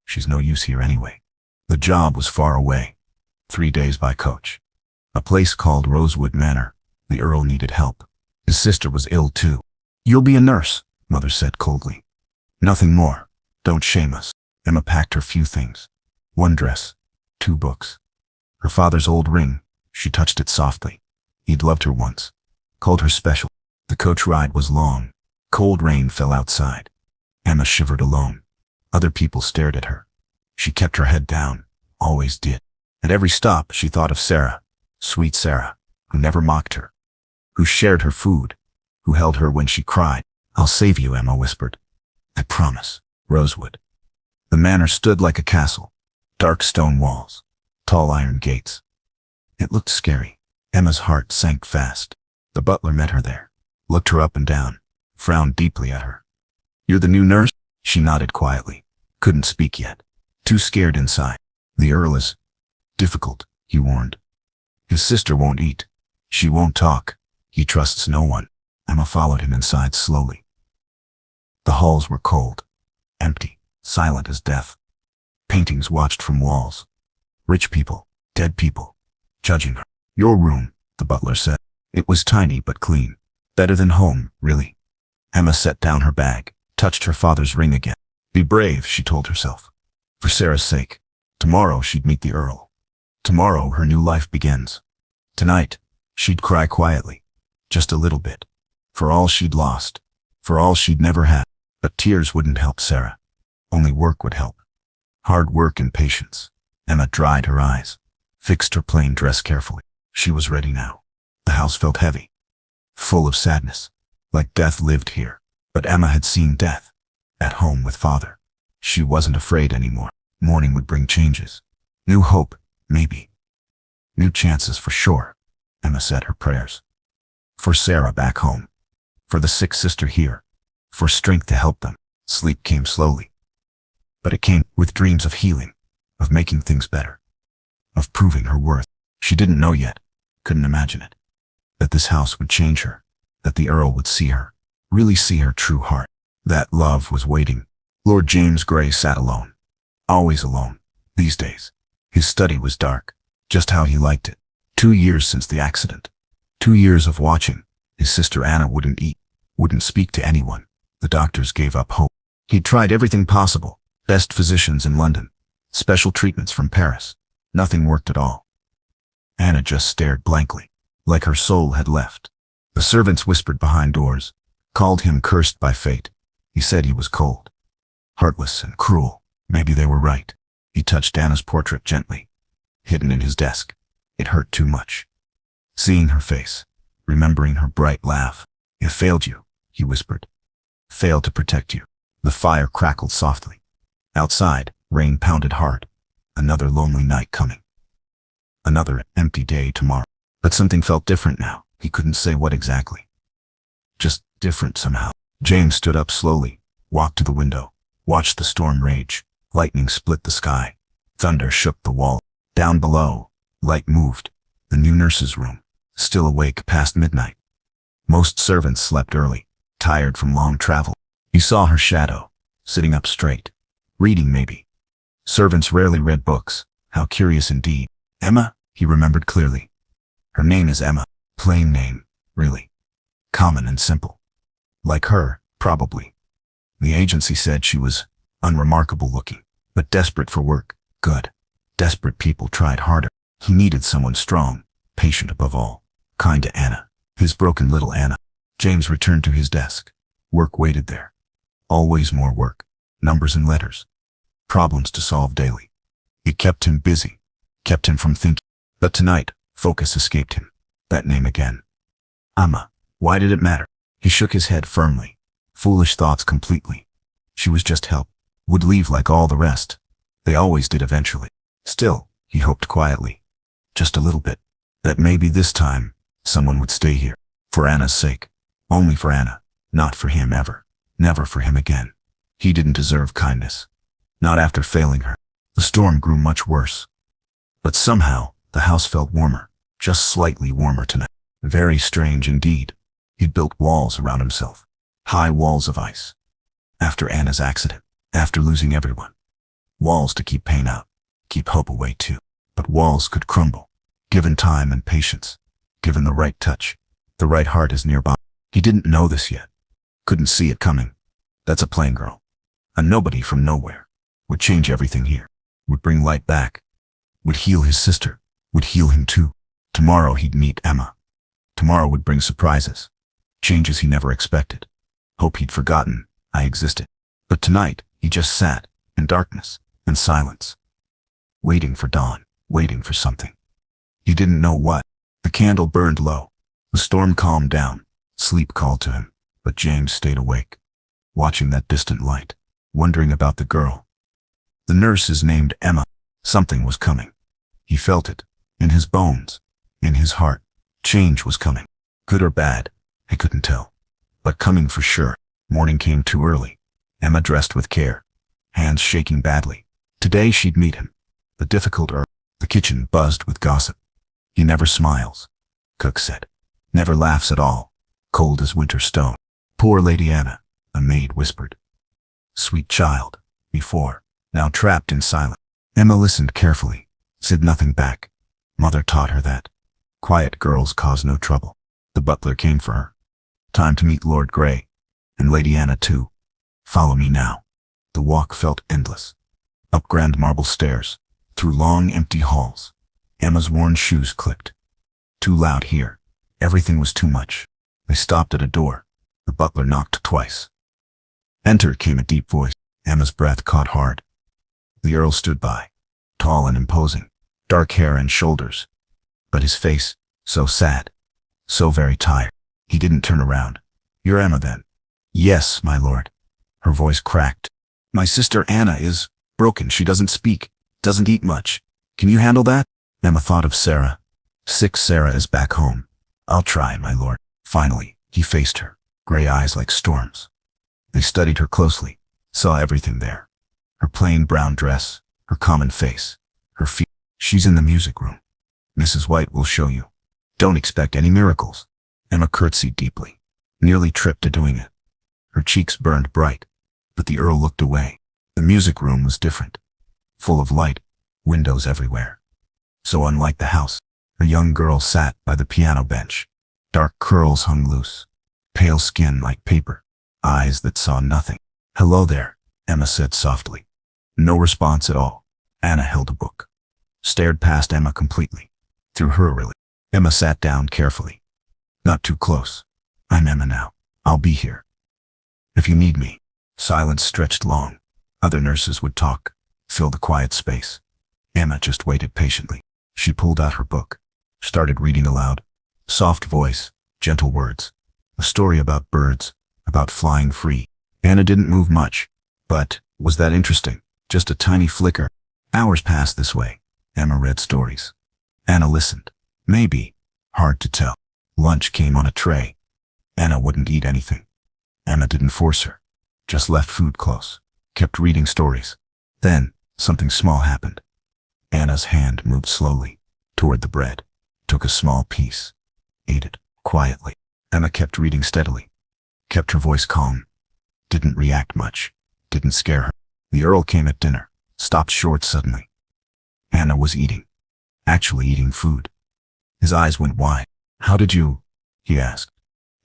She's no use here anyway. The job was far away. 3 days by coach. A place called Rosewood Manor. The Earl needed help. His sister was ill too. You'll be a nurse, Mother said coldly. Nothing more. Don't shame us. Emma packed her few things. 1 dress. 2 books. Her father's old ring. She touched it softly. He'd loved her once. Called her special. The coach ride was long. Cold rain fell outside. Emma shivered alone. Other people stared at her. She kept her head down. Always did. At every stop, she thought of Sarah. Sweet Sarah, who never mocked her. Who shared her food. Who held her when she cried. I'll save you, Emma whispered. I promise. Rosewood. The manor stood like a castle. Dark stone walls. Tall iron gates. It looked scary. Emma's heart sank fast. The butler met her there. Looked her up and down. Frowned deeply at her. You're the new nurse? She nodded quietly. Couldn't speak yet. Too scared inside. The Earl is difficult, he warned. His sister won't eat. She won't talk. He trusts no one. Emma followed him inside slowly. The halls were cold. Empty. Silent as death. Paintings watched from walls. Rich people. Dead people. Judging her. Your room, the butler said. It was tiny but clean. Better than home, really. Emma set down her bag, touched her father's ring again. Be brave, she told herself. For Sarah's sake. Tomorrow she'd meet the Earl. Tomorrow her new life begins. Tonight, she'd cry quietly. Just a little bit. For all she'd lost. For all she'd never had. But tears wouldn't help Sarah. Only work would help. Hard work and patience. Emma dried her eyes. Fixed her plain dress carefully. She was ready now. The house felt heavy. Full of sadness. Like death lived here. But Emma had seen death. At home with father. She wasn't afraid anymore. Morning would bring changes. New hope, maybe. New chances for sure. Emma said her prayers. For Sarah back home. For the sick sister here. For strength to help them. Sleep came slowly. But it came with dreams of healing. Of making things better. Of proving her worth. She didn't know yet. Couldn't imagine it. that this house would change her, that the Earl would see her, really see her true heart. That love was waiting. Lord James Grey sat alone. Always alone, these days. His study was dark, just how he liked it. 2 years since the accident. 2 years of watching. His sister Anna wouldn't eat, wouldn't speak to anyone. The doctors gave up hope. He'd tried everything possible. Best physicians in London. Special treatments from Paris. Nothing worked at all. Anna just stared blankly, like her soul had left. The servants whispered behind doors, called him cursed by fate. He said he was cold, heartless and cruel. Maybe they were right. He touched Anna's portrait gently, hidden in his desk. It hurt too much. Seeing her face, remembering her bright laugh. "It failed you," he whispered. "Failed to protect you." The fire crackled softly. Outside, rain pounded hard. Another lonely night coming. Another empty day tomorrow. But something felt different now. He couldn't say what exactly. Just different somehow. James stood up slowly, walked to the window, watched the storm rage. Lightning split the sky. Thunder shook the wall. Down below, light moved. The new nurse's room, still awake past midnight. Most servants slept early, tired from long travel. He saw her shadow, sitting up straight. Reading maybe. Servants rarely read books. How curious indeed. Emma, he remembered clearly. Her name is Emma. Plain name, really. Common and simple. Like her, probably. The agency said she was unremarkable looking, but desperate for work. Good. Desperate people tried harder. He needed someone strong, patient above all, kind to Anna. His broken little Anna. James returned to his desk. Work waited there. Always more work. Numbers and letters. Problems to solve daily. It kept him busy, kept him from thinking. But tonight, focus escaped him. That name again. Emma. Why did it matter? He shook his head firmly. Foolish thoughts completely. She was just help. Would leave like all the rest. They always did eventually. Still, he hoped quietly. Just a little bit. That maybe this time, someone would stay here. For Anna's sake. Only for Anna. Not for him ever. Never for him again. He didn't deserve kindness. Not after failing her. The storm grew much worse. But somehow, the house felt warmer. Just slightly warmer tonight. Very strange indeed. He'd built walls around himself. High walls of ice. After Anna's accident. After losing everyone. Walls to keep pain out. Keep hope away too. But walls could crumble. Given time and patience. Given the right touch. The right heart is nearby. He didn't know this yet. Couldn't see it coming. That's a plain girl. A nobody from nowhere. Would change everything here. Would bring light back. Would heal his sister. Would heal him too. Tomorrow he'd meet Emma. Tomorrow would bring surprises. Changes he never expected. Hope he'd forgotten I existed. But tonight, he just sat, in darkness, and silence. Waiting for dawn, waiting for something. He didn't know what. The candle burned low. The storm calmed down. Sleep called to him. But James stayed awake, watching that distant light, wondering about the girl. The nurse is named Emma. Something was coming. He felt it, in his bones, in his heart. Change was coming. Good or bad, he couldn't tell. But coming for sure. Morning came too early. Emma dressed with care, hands shaking badly. Today she'd meet him. The difficult herb. The kitchen buzzed with gossip. He never smiles, cook said. Never laughs at all. Cold as winter stone. Poor Lady Anna, a maid whispered. Sweet child, before, now trapped in silence. Emma listened carefully, said nothing back. Mother taught her that. Quiet girls cause no trouble. The butler came for her. Time to meet Lord Grey. And Lady Anna too. Follow me now. The walk felt endless. Up grand marble stairs, through long empty halls. Emma's worn shoes clicked. Too loud here. Everything was too much. They stopped at a door. The butler knocked twice. Enter, came a deep voice. Emma's breath caught hard. The Earl stood by, tall and imposing, dark hair and shoulders. But his face, so sad, so very tired. He didn't turn around. You're Emma then? Yes, my lord. Her voice cracked. My sister Anna is broken. She doesn't speak, doesn't eat much. Can you handle that? Emma thought of Sarah. Sick Sarah is back home. I'll try, my lord. Finally, he faced her, gray eyes like storms. They studied her closely, saw everything there. Her plain brown dress, her common face, her feet. She's in the music room. Mrs. White will show you. Don't expect any miracles. Emma curtsied deeply, nearly tripped to doing it. Her cheeks burned bright, but the Earl looked away. The music room was different, full of light, windows everywhere. So unlike the house, a young girl sat by the piano bench. Dark curls hung loose, pale skin like paper, eyes that saw nothing. "Hello there," Emma said softly. No response at all. Anna held a book, stared past Emma completely, through her really. Emma sat down carefully. "Not too close. I'm Emma now. I'll be here if you need me." Silence stretched long. Other nurses would talk, fill the quiet space. Emma just waited patiently. She pulled out her book, started reading aloud. Soft voice, gentle words. A story about birds, about flying free. Anna didn't move much, but was that interesting? Just a tiny flicker. Hours passed this way. Emma read stories. Anna listened. Maybe. Hard to tell. Lunch came on a tray. Anna wouldn't eat anything. Emma didn't force her. Just left food close. Kept reading stories. Then, something small happened. Anna's hand moved slowly toward the bread, took a small piece, ate it quietly. Emma kept reading steadily, kept her voice calm, didn't react much, didn't scare her. The Earl came at dinner, stopped short suddenly. Anna was eating, actually eating food. His eyes went wide. "How did you?" he asked.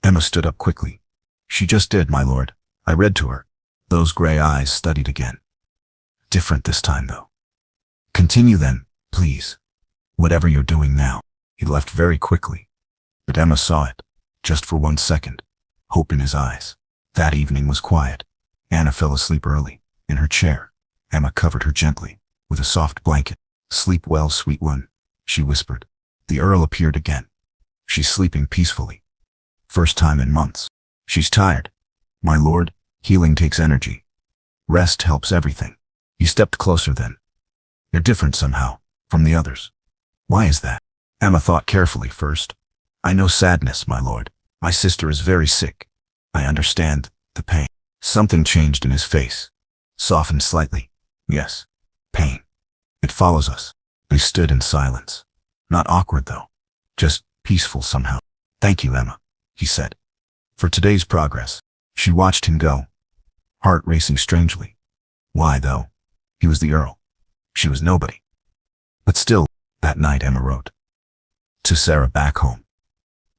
Emma stood up quickly. "She just did, my lord." I read to her. Those gray eyes studied again. "Different this time, though." "Continue then, please. Whatever you're doing now." He left very quickly, but Emma saw it, just for 1 second, hope in his eyes. That evening was quiet. Anna fell asleep early, in her chair. Emma covered her gently, with a soft blanket. "Sleep well, sweet one," she whispered. The Earl appeared again. "She's sleeping peacefully. First time in months." "She's tired, my lord. Healing takes energy. Rest helps everything." He stepped closer then. "You're different somehow, from the others. Why is that?" Emma thought carefully first. "I know sadness, my lord. My sister is very sick. I understand the pain." Something changed in his face, softened slightly. "Yes, pain. It follows us." They stood in silence. Not awkward, though. Just peaceful somehow. "Thank you, Emma," he said, "for today's progress." She watched him go, heart racing strangely. Why, though? He was the Earl. She was nobody. But still, that night Emma wrote to Sarah back home.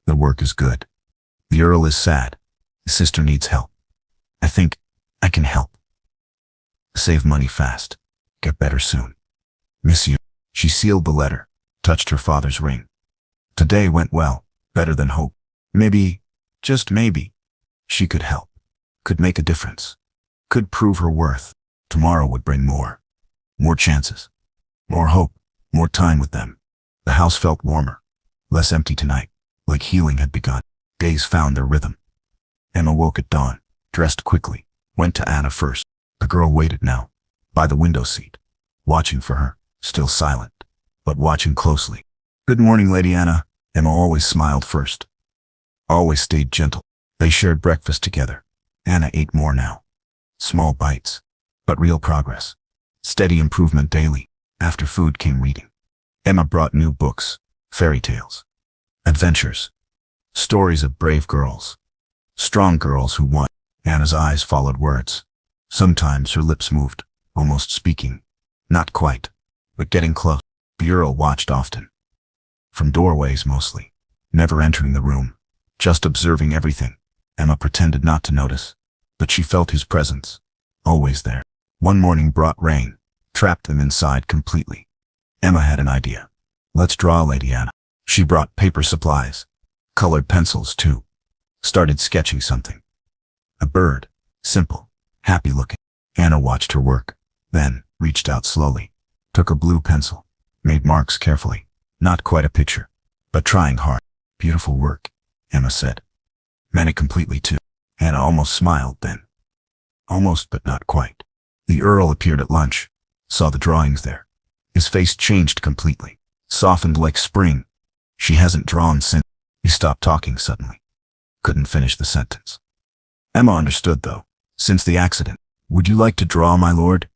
"The work is good. The Earl is sad. His sister needs help. I think I can help. Save money fast. Get better soon. Miss you." She sealed the letter, touched her father's ring. Today went well, better than hope. Maybe, just maybe, she could help, could make a difference, could prove her worth. Tomorrow would bring more chances, more hope, more time with them. The house felt warmer, less empty tonight, like healing had begun. Days found their rhythm. Emma woke at dawn, dressed quickly, went to Anna first. The girl waited now, by the window seat, watching for her, still silent, but watching closely. "Good morning, Lady Anna." Emma always smiled first, always stayed gentle. They shared breakfast together. Anna ate more now. Small bites, but real progress. Steady improvement daily. After food came reading. Emma brought new books, fairy tales, adventures, stories of brave girls, strong girls who won. Anna's eyes followed words. Sometimes her lips moved, almost speaking. Not quite, but getting close. The Earl watched often. From doorways mostly, never entering the room, just observing everything. Emma pretended not to notice, but she felt his presence, always there. One morning brought rain, trapped them inside completely. Emma had an idea. "Let's draw, Lady Anna." She brought paper supplies, colored pencils too. Started sketching something. A bird, simple, happy looking. Anna watched her work, then reached out slowly, took a blue pencil, made marks carefully. Not quite a picture, but trying hard. "Beautiful work," Emma said. Meant it completely too. Anna almost smiled then. Almost, but not quite. The Earl appeared at lunch, saw the drawings there. His face changed completely, softened like spring. "She hasn't drawn since." He stopped talking suddenly. Couldn't finish the sentence. Emma understood, though. "Since the accident." "Would you like to draw, my lord?"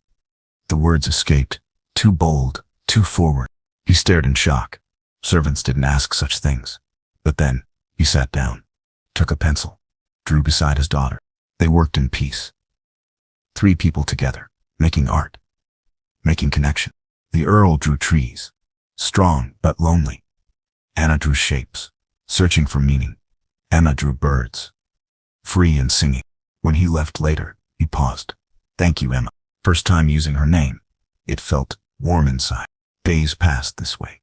The words escaped, too bold, too forward. He stared in shock. Servants didn't ask such things. But then, He sat down, took a pencil, drew beside his daughter. They worked in peace. 3 people together, making art, making connection. The Earl drew trees, strong but lonely. Anna drew shapes, searching for meaning. Emma drew birds, free and singing. When he left later, he paused. Thank you, Emma. First time using her name. It felt warm inside. Days passed this way.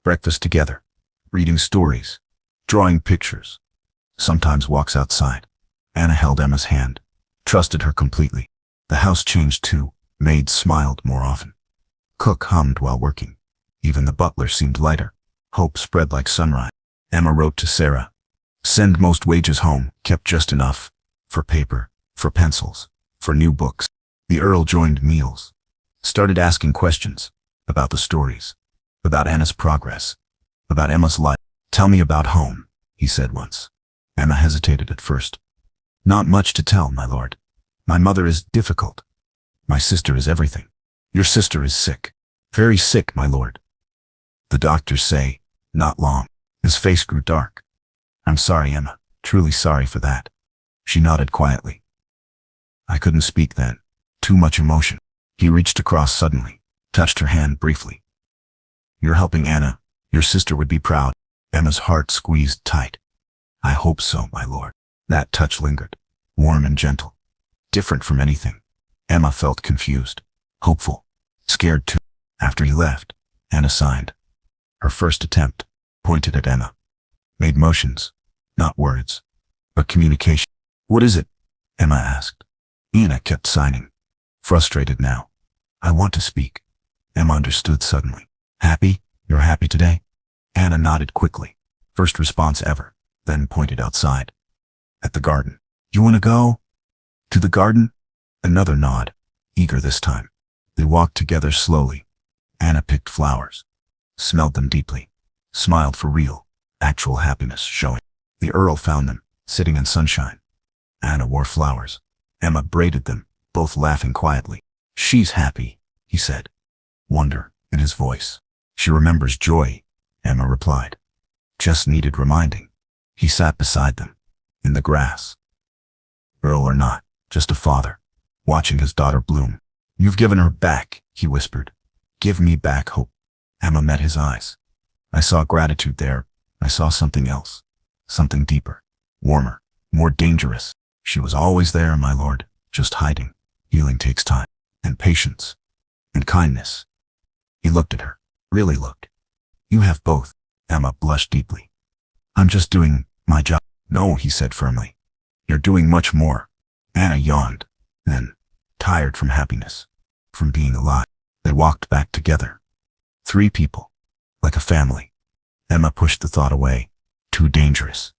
Breakfast together, reading stories, drawing pictures, sometimes walks outside. Anna held Emma's hand, trusted her completely. The house changed too. Maids smiled more often. Cook hummed while working. Even the butler seemed lighter. Hope spread like sunrise. Emma wrote to Sarah. Send most wages home, kept just enough. For paper, for pencils, for new books. The Earl joined meals. Started asking questions. About the stories. About Anna's progress. About Emma's life. Tell me about home, he said once. Emma hesitated at first. Not much to tell, my lord. My mother is difficult. My sister is everything. Your sister is sick. Very sick, my lord. The doctors say, not long. His face grew dark. I'm sorry, Emma. Truly sorry for that. She nodded quietly. I couldn't speak then. Too much emotion. He reached across suddenly, touched her hand briefly. You're helping Anna. Your sister would be proud. Emma's heart squeezed tight. I hope so, my lord. That touch lingered, warm and gentle. Different from anything. Emma felt confused, hopeful, scared too. After he left, Anna signed. Her first attempt, pointed at Emma. Made motions, not words, but communication. What is it? Emma asked. Anna kept signing, frustrated now. I want to speak. Emma understood suddenly. Happy? You're happy today? Anna nodded quickly. First response ever, then pointed outside. At the garden. You want to go? To the garden? Another nod, eager this time. They walked together slowly. Anna picked flowers, smelled them deeply, smiled for real, actual happiness showing. The Earl found them, sitting in sunshine. Anna wore flowers. Emma braided them, both laughing quietly. She's happy, he said. Wonder in his voice. She remembers joy, Emma replied. Just needed reminding. He sat beside them, in the grass. Earl or not, just a father, watching his daughter bloom. You've given her back, he whispered. Give me back hope. Emma met his eyes. I saw gratitude there. I saw something else. Something deeper, warmer, more dangerous. She was always there, my lord, just hiding. Healing takes time, and patience, and kindness. He looked at her, really looked. You have both. Emma blushed deeply. I'm just doing my job. No, he said firmly. You're doing much more. Anna yawned, then, tired from happiness, from being alive. They walked back together. 3 people, like a family. Emma pushed the thought away. Too dangerous,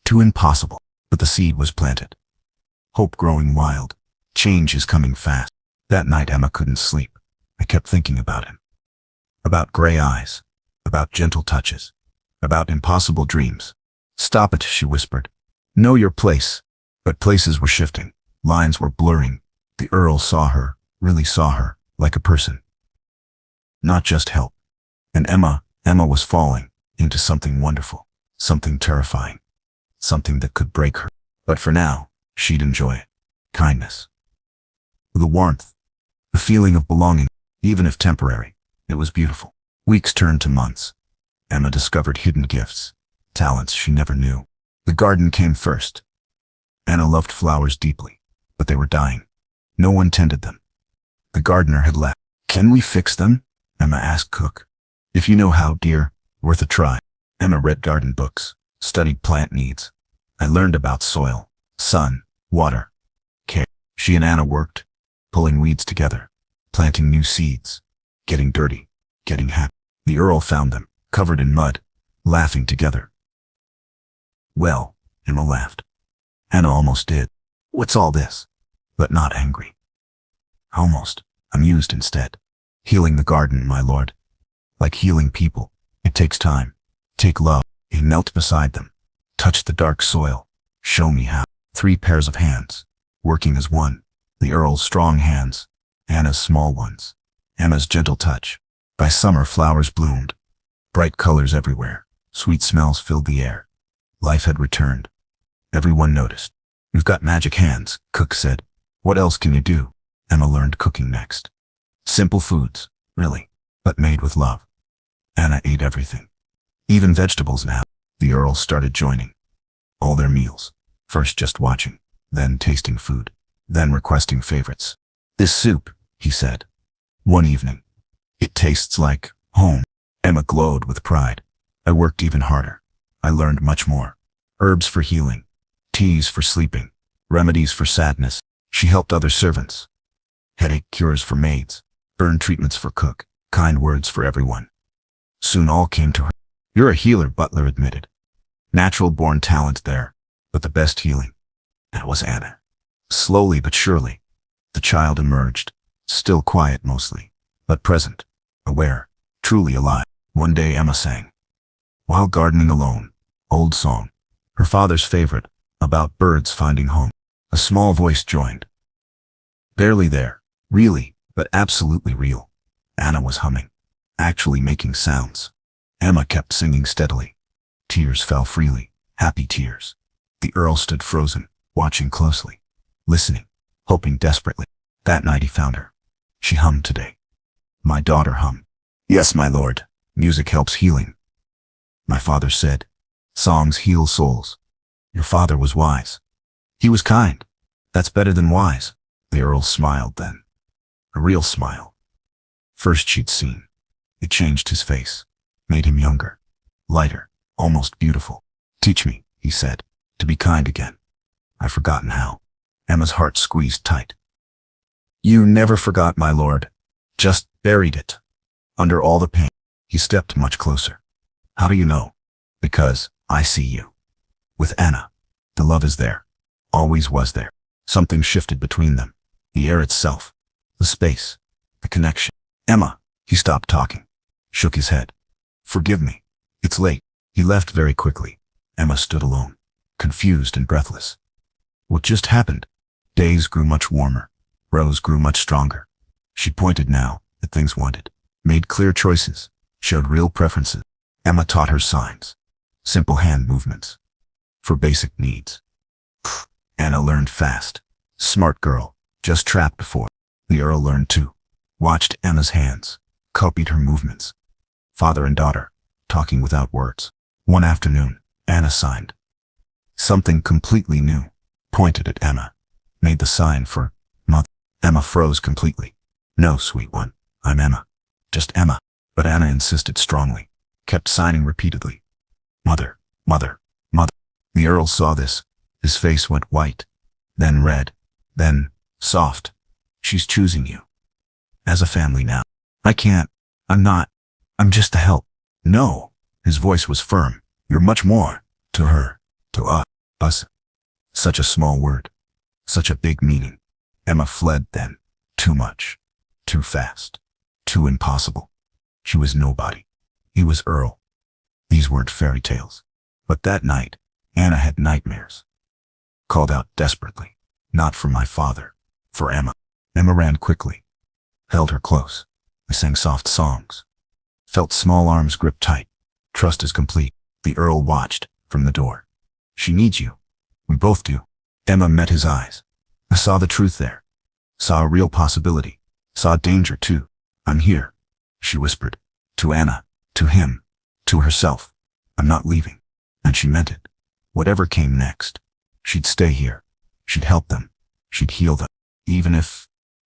too impossible. But the seed was planted. Hope growing wild. Change is coming fast. That night Emma couldn't sleep. I kept thinking about him. About gray eyes. About gentle touches. About impossible dreams. Stop it, she whispered. Know your place. But places were shifting. Lines were blurring. The Earl saw her, really saw her, like a person. Not just help. And Emma was falling into something wonderful, something terrifying, something that could break her. But for now, she'd enjoy it. Kindness. The warmth. The feeling of belonging, even if temporary. It was beautiful. Weeks turned to months. Emma discovered hidden gifts, talents she never knew. The garden came first. Anna loved flowers deeply, but they were dying. No one tended them. The gardener had left. Can we fix them? Emma asked Cook. If you know how, dear, worth a try. Emma read garden books, studied plant needs. I learned about soil, sun, water, care. She and Anna worked, pulling weeds together, planting new seeds, getting dirty, getting happy. The Earl found them, covered in mud, laughing together. Well, Emma laughed. Anna almost did. What's all this? But not angry. Almost, amused instead. Healing the garden, my lord. Like healing people, it takes time. Take love. He knelt beside them, touched the dark soil. Show me how. 3 pairs of hands, working as one. The Earl's strong hands, Anna's small ones. Emma's gentle touch. By summer flowers bloomed. Bright colors everywhere. Sweet smells filled the air. Life had returned. Everyone noticed. "You've got magic hands," Cook said. "What else can you do?" Emma learned cooking next. Simple foods, really, but made with love. Anna ate everything. Even vegetables now. The Earls started joining. All their meals. First just watching, then tasting food, then requesting favorites. "This soup," he said. One evening. "It tastes like home." Emma glowed with pride. "I worked even harder. I learned much more. Herbs for healing, teas for sleeping, remedies for sadness." She helped other servants. Headache cures for maids, burn treatments for cook, kind words for everyone. Soon all came to her. "You're a healer," Butler admitted. "Natural-born talent there, but the best healing." That was Anna. Slowly but surely, the child emerged, still quiet mostly, but present, aware, truly alive. One day Emma sang, while gardening alone, old song, her father's favorite, about birds finding home. A small voice joined. Barely there, really, but absolutely real. Anna was humming, actually making sounds. Emma kept singing steadily. Tears fell freely, happy tears. The Earl stood frozen, watching closely, listening, hoping desperately. That night he found her. She hummed today. "My daughter hummed." "Yes, my lord. Music helps healing." My father said, "Songs heal souls." Your father was wise. He was kind. That's better than wise. The Earl smiled then. A real smile. First she'd seen. It changed his face, made him younger, lighter, almost beautiful. "Teach me," he said, "to be kind again." "I've forgotten how." Emma's heart squeezed tight. "You never forgot, my lord. Just buried it. Under all the pain." He stepped much closer. "How do you know?" "Because I see you." With Anna, the love is there. Always was there. Something shifted between them. The air itself. The space. The connection. "Emma." He stopped talking. Shook his head. "Forgive me. It's late." He left very quickly. Emma stood alone, confused and breathless. What just happened? Days grew much warmer. Rose grew much stronger. She pointed now at things wanted, made clear choices, showed real preferences. Emma taught her signs. Simple hand movements. For basic needs. Anna learned fast. Smart girl, just trapped before. The Earl learned too. Watched Emma's hands, copied her movements. Father and daughter, talking without words. One afternoon, Anna signed. Something completely new. Pointed at Emma. Made the sign for mother. Emma froze completely. "No, sweet one, I'm Emma. Just Emma." But Anna insisted strongly. Kept signing repeatedly. "Mother, mother, mother." The Earl saw this. His face went white, then red, then soft. "She's choosing you. As a family now." "I can't. I'm not. I'm just a help." "No." His voice was firm. "You're much more. To her. To us. Us." Such a small word. Such a big meaning. Emma fled then. Too much. Too fast. Too impossible. She was nobody. He was Earl. These weren't fairy tales. But that night, Anna had nightmares. Called out desperately. Not for my father. For Emma. Emma ran quickly. Held her close. I sang soft songs. Felt small arms grip tight. Trust is complete. The Earl watched from the door. "She needs you. We both do." Emma met his eyes. I saw the truth there. Saw a real possibility. Saw danger too. "I'm here," she whispered. To Anna. To him. To herself. "I'm not leaving." And she meant it. Whatever came next. She'd stay here. She'd help them. She'd heal them. Even if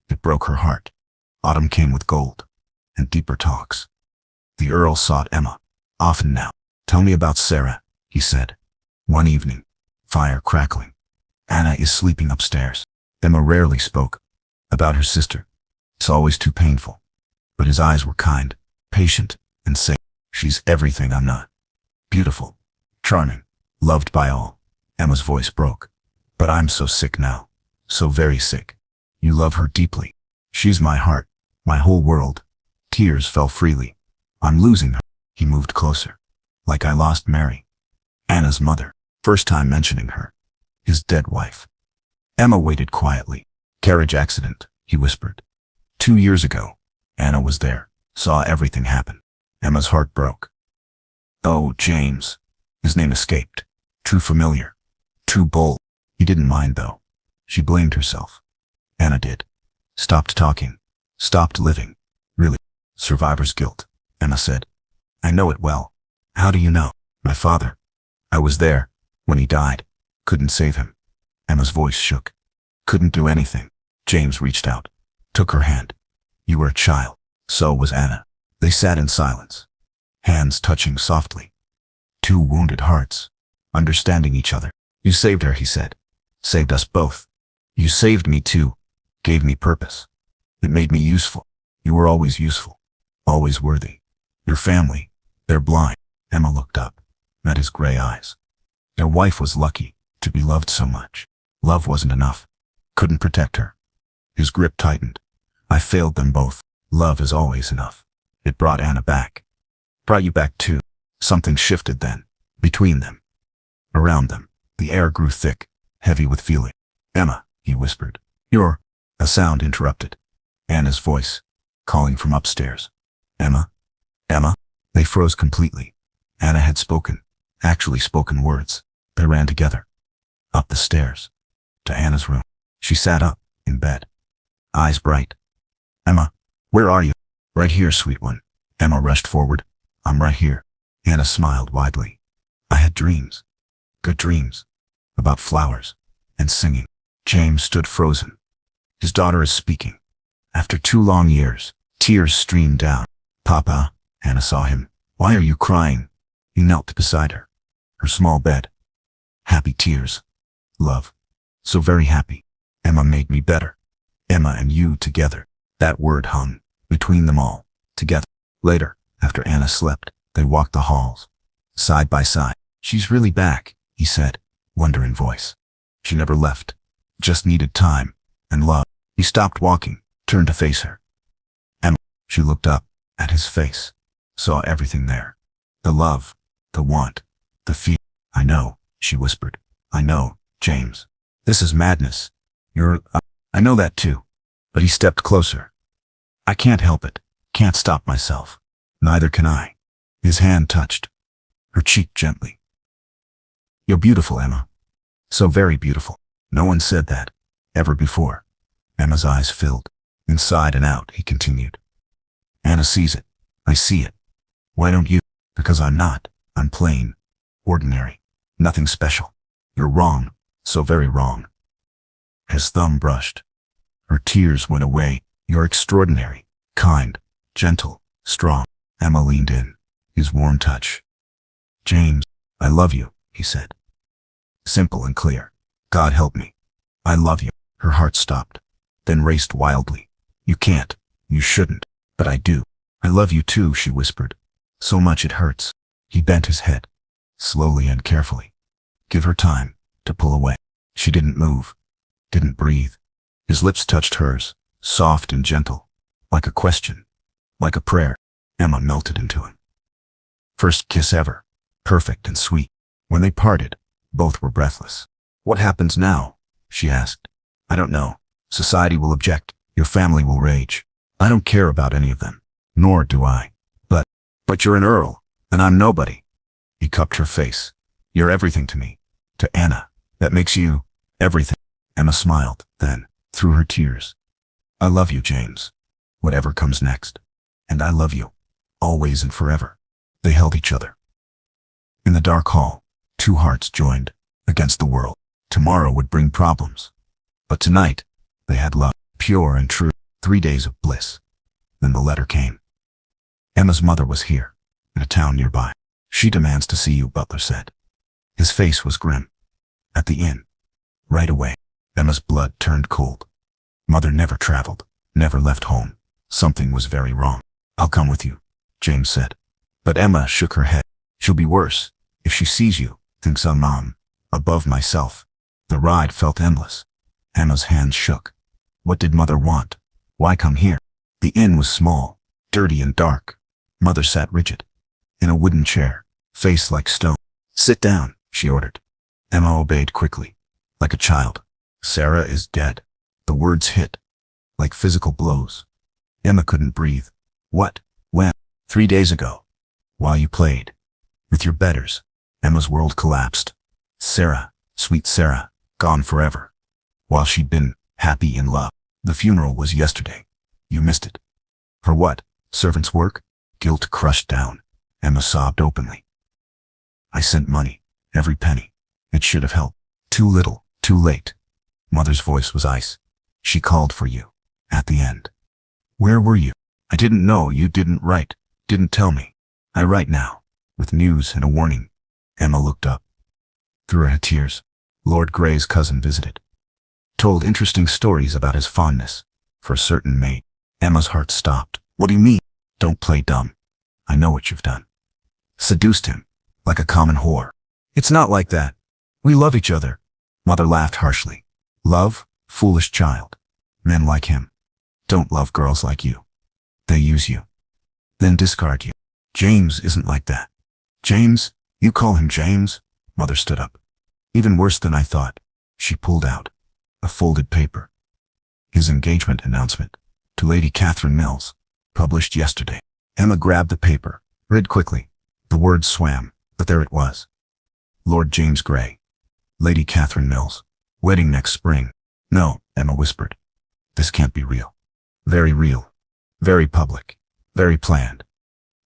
it broke her heart. Autumn came with gold. And deeper talks. The Earl sought Emma. Often now. "Tell me about Sarah," he said. One evening. Fire crackling. Anna is sleeping upstairs. Emma rarely spoke. About her sister. It's always too painful. But his eyes were kind, patient, and safe. "She's everything I'm not. Beautiful. Charming. Loved by all." Emma's voice broke. "But I'm so sick now. So very sick." "You love her deeply." "She's my heart. My whole world." Tears fell freely. "I'm losing her." He moved closer. Like I lost Mary. Anna's mother. First time mentioning her. His dead wife. Emma waited quietly. "Carriage accident," he whispered. 2 years ago. Anna was there. Saw everything happen. Emma's heart broke. "Oh, James." His name escaped. Too familiar. Too bold. He didn't mind though. She blamed herself. Anna did. Stopped talking. Stopped living. Really. Survivor's guilt, Emma said. I know it well. How do you know? My father. I was there when he died. Couldn't save him. Emma's voice shook. Couldn't do anything. James reached out. Took her hand. You were a child. So was Anna. They sat in silence. Hands touching softly. Two wounded hearts. Understanding each other. You saved her, he said. Saved us both. You saved me too. Gave me purpose. It made me useful. You were always useful. Always worthy. Your family. They're blind. Emma looked up. Met his gray eyes. Their wife was lucky to be loved so much. Love wasn't enough. Couldn't protect her. His grip tightened. I failed them both. Love is always enough. It brought Anna back. Brought you back too. Something shifted then. Between them. Around them. The air grew thick. Heavy with feeling. Emma, he whispered. You're... A sound interrupted. Anna's voice. Calling from upstairs. Emma? Emma? They froze completely. Anna had spoken. Actually spoken words. They ran together. Up the stairs. To Anna's room. She sat up, in bed. Eyes bright. Emma, where are you? Right here, sweet one. Emma rushed forward. I'm right here. Anna smiled widely. I had dreams. Good dreams. About flowers. And singing. James stood frozen. His daughter is speaking. After 2 long years, tears streamed down. Papa, Anna saw him. Why are you crying? He knelt beside her. Her small bed. Happy tears. Love. So very happy. Emma made me better. Emma and you together. That word hung between them all. Together. Later, after Anna slept, they walked the halls. Side by side. She's really back, he said, wonder in voice. She never left. Just needed time. And love. He stopped walking, turned to face her. Emma. She looked up, at his face. Saw everything there. The love. The want. The fear. I know, she whispered. I know, James. This is madness. I know that too. But he stepped closer. I can't help it. Can't stop myself. Neither can I. His hand touched her cheek gently. You're beautiful, Emma. So very beautiful. No one said that. Ever before. Emma's eyes filled. Inside and out, he continued. Anna sees it. I see it. Why don't you? Because I'm not. I'm plain. Ordinary. Nothing special. You're wrong. So very wrong. His thumb brushed. Her tears went away. You're extraordinary. Kind. Gentle. Strong. Emma leaned in. His warm touch. James, I love you, he said. Simple and clear. God help me. I love you. Her heart stopped. Then raced wildly. You can't. You shouldn't. But I do. I love you too, she whispered. So much it hurts. He bent his head. Slowly and carefully. Give her time to pull away. She didn't move. Didn't breathe. His lips touched hers. Soft and gentle. Like a question. Like a prayer. Emma melted into him. First kiss ever. Perfect and sweet. When they parted, both were breathless. What happens now? She asked. I don't know. Society will object. Your family will rage. I don't care about any of them. Nor do I. But you're an earl, and I'm nobody. He cupped her face. You're everything to me. To Anna. That makes you everything. Emma smiled, then, through her tears. I love you, James. Whatever comes next. And I love you. Always and forever. They held each other. In the dark hall, 2 hearts joined, against the world. Tomorrow would bring problems. But tonight, they had love, pure and true. 3 days of bliss. Then the letter came. Emma's mother was here, in a town nearby. She demands to see you, Butler said. His face was grim. At the inn. Right away. Emma's blood turned cold. Mother never traveled, never left home. Something was very wrong. I'll come with you, James said. But Emma shook her head. She'll be worse, if she sees you, thinks I'm above myself. The ride felt endless. Emma's hands shook. What did Mother want? Why come here? The inn was small, dirty and dark. Mother sat rigid. In a wooden chair, face like stone. Sit down, she ordered. Emma obeyed quickly. Like a child. Sarah is dead. The words hit. Like physical blows. Emma couldn't breathe. What? When? 3 days ago. While you played. With your betters. Emma's world collapsed. Sarah, sweet Sarah, gone forever. While she'd been happy in love. The funeral was yesterday. You missed it. For what? Servant's work? Guilt crushed down. Emma sobbed openly. I sent money, every penny. It should have helped. Too little, too late. Mother's voice was ice. She called for you. At the end. Where were you? I didn't know you didn't write. Didn't tell me. I write now. With news and a warning. Emma looked up. Through her tears. Lord Grey's cousin visited. Told interesting stories about his fondness for a certain maid. Emma's heart stopped. What do you mean? Don't play dumb. I know what you've done. Seduced him. Like a common whore. It's not like that. We love each other. Mother laughed harshly. Love? Foolish child. Men like him don't love girls like you. They use you. Then discard you. James isn't like that. James? You call him James? Mother stood up. Even worse than I thought. She pulled out a folded paper. His engagement announcement to Lady Catherine Mills, published yesterday. Emma grabbed the paper, read quickly. The words swam, but there it was. Lord James Grey. Lady Catherine Mills. Wedding next spring. No, Emma whispered. This can't be real. Very real. Very public. Very planned.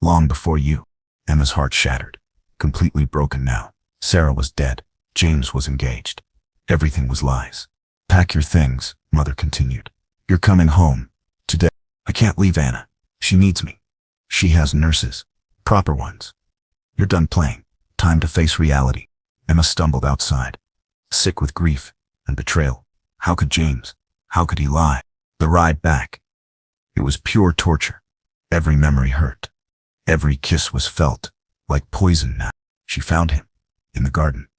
Long before you. Emma's heart shattered. Completely broken now. Sarah was dead. James was engaged. Everything was lies. Pack your things, Mother continued. You're coming home. Today. I can't leave Anna. She needs me. She has nurses. Proper ones. You're done playing. Time to face reality. Emma stumbled outside. Sick with grief and betrayal. How could James? How could he lie? The ride back. It was pure torture. Every memory hurt. Every kiss was felt like poison now. She found him in the garden,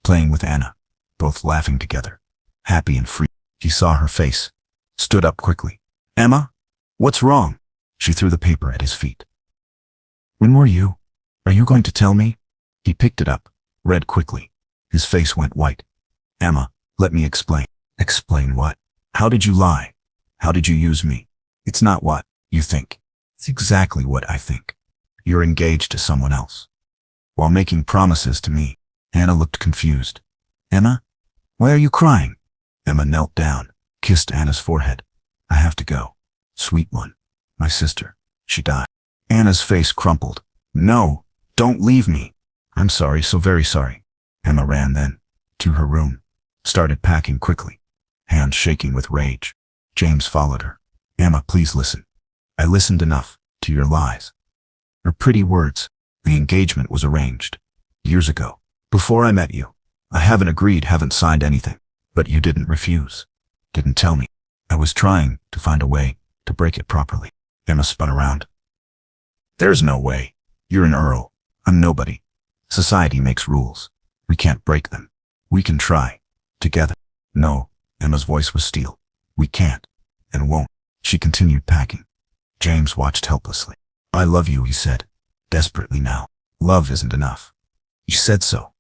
playing with Anna, both laughing together, happy and free. He saw her face, stood up quickly. Emma? What's wrong? She threw the paper at his feet. When were you? Are you going to tell me? He picked it up, read quickly. His face went white. Emma, let me explain. Explain what? How did you lie? How did you use me? It's not what you think. It's exactly what I think. You're engaged to someone else. While making promises to me. Anna looked confused. Emma? Why are you crying? Emma knelt down, kissed Anna's forehead. I have to go. Sweet one. My sister. She died. Anna's face crumpled. No, don't leave me. I'm sorry, so very sorry. Emma ran then to her room, started packing quickly, hands shaking with rage. James followed her. Emma, please listen. I listened enough to your lies. Her pretty words. The engagement was arranged years ago. Before I met you. I haven't agreed, haven't signed anything. But you didn't refuse. Didn't tell me. I was trying to find a way to break it properly. Emma spun around. There's no way. You're an earl. I'm nobody. Society makes rules. We can't break them. We can try. Together. No. Emma's voice was steel. We can't. And won't. She continued packing. James watched helplessly. I love you, he said. Desperately now. Love isn't enough. You said so.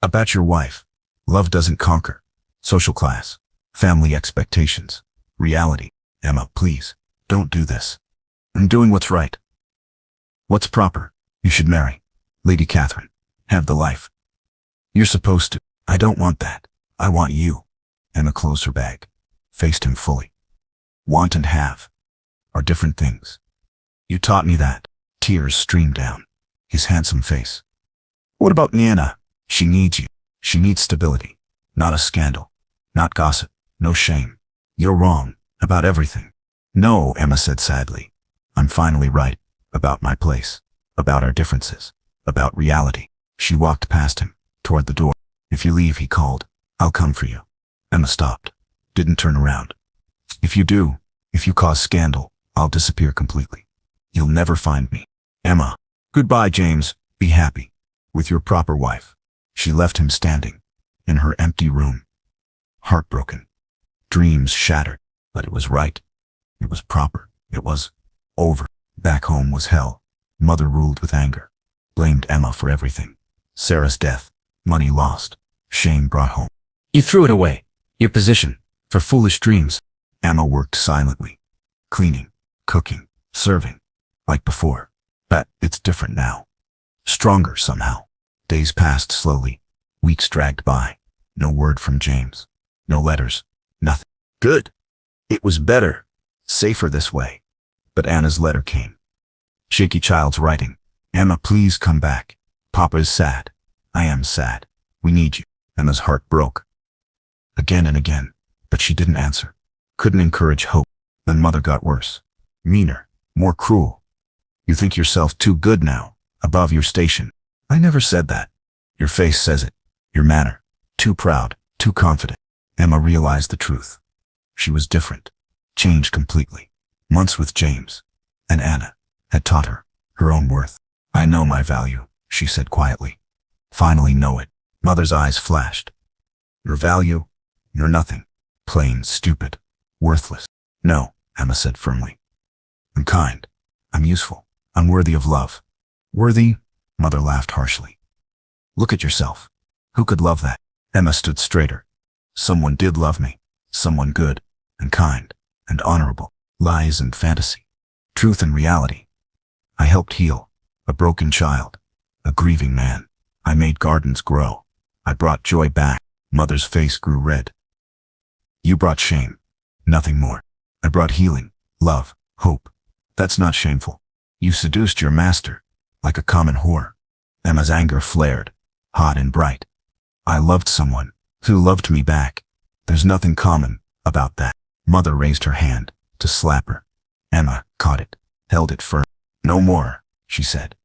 About your wife. Love doesn't conquer. Social class. Family expectations. Reality. Emma, please. Don't do this. I'm doing what's right. What's proper. You should marry Lady Catherine. Have the life. You're supposed to. I don't want that. I want you. Emma closed her bag. Faced him fully. Want and have are different things. You taught me that. Tears streamed down his handsome face. What about Anna? She needs you. She needs stability. Not a scandal. Not gossip. No shame. You're wrong. About everything. No, Emma said sadly. I'm finally right. About my place. About our differences. About reality. She walked past him, toward the door. If you leave, he called. I'll come for you. Emma stopped. Didn't turn around. If you do, if you cause scandal, I'll disappear completely. You'll never find me. Emma. Goodbye, James. Be happy. With your proper wife. She left him standing in her empty room. Heartbroken. Dreams shattered. But it was right. It was proper. It was over. Back home was hell. Mother ruled with anger. Blamed Emma for everything. Sarah's death. Money lost. Shame brought home. You threw it away. Your position. For foolish dreams. Emma worked silently. Cleaning. Cooking. Serving. Like before. But it's different now. Stronger somehow. Days passed slowly. Weeks dragged by. No word from James. No letters. Nothing. Good. It was better. Safer this way. But Anna's letter came. Shaky child's writing. Emma, please come back. Papa is sad. I am sad. We need you. Emma's heart broke. Again and again. But she didn't answer. Couldn't encourage hope. Then Mother got worse. Meaner. More cruel. You think yourself too good now. Above your station. I never said that. Your face says it. Your manner. Too proud. Too confident. Emma realized the truth. She was different. Changed completely. Months with James and Anna had taught her her own worth. I know my value, she said quietly. Finally know it. Mother's eyes flashed. Your value? You're nothing. Plain, stupid, worthless. No, Emma said firmly. I'm kind. I'm useful. I'm worthy of love. Worthy? Mother laughed harshly. Look at yourself. Who could love that? Emma stood straighter. Someone did love me. Someone good and kind and honorable. Lies and fantasy. Truth and reality. I helped heal a broken child, a grieving man. I made gardens grow. I brought joy back. Mother's face grew red. You brought shame. Nothing more. I brought healing, love, hope. That's not shameful. You seduced your master, like a common whore. Emma's anger flared, hot and bright. I loved someone who loved me back. There's nothing common about that. Mother raised her hand to slap her. Emma caught it, held it firm. No more, she said.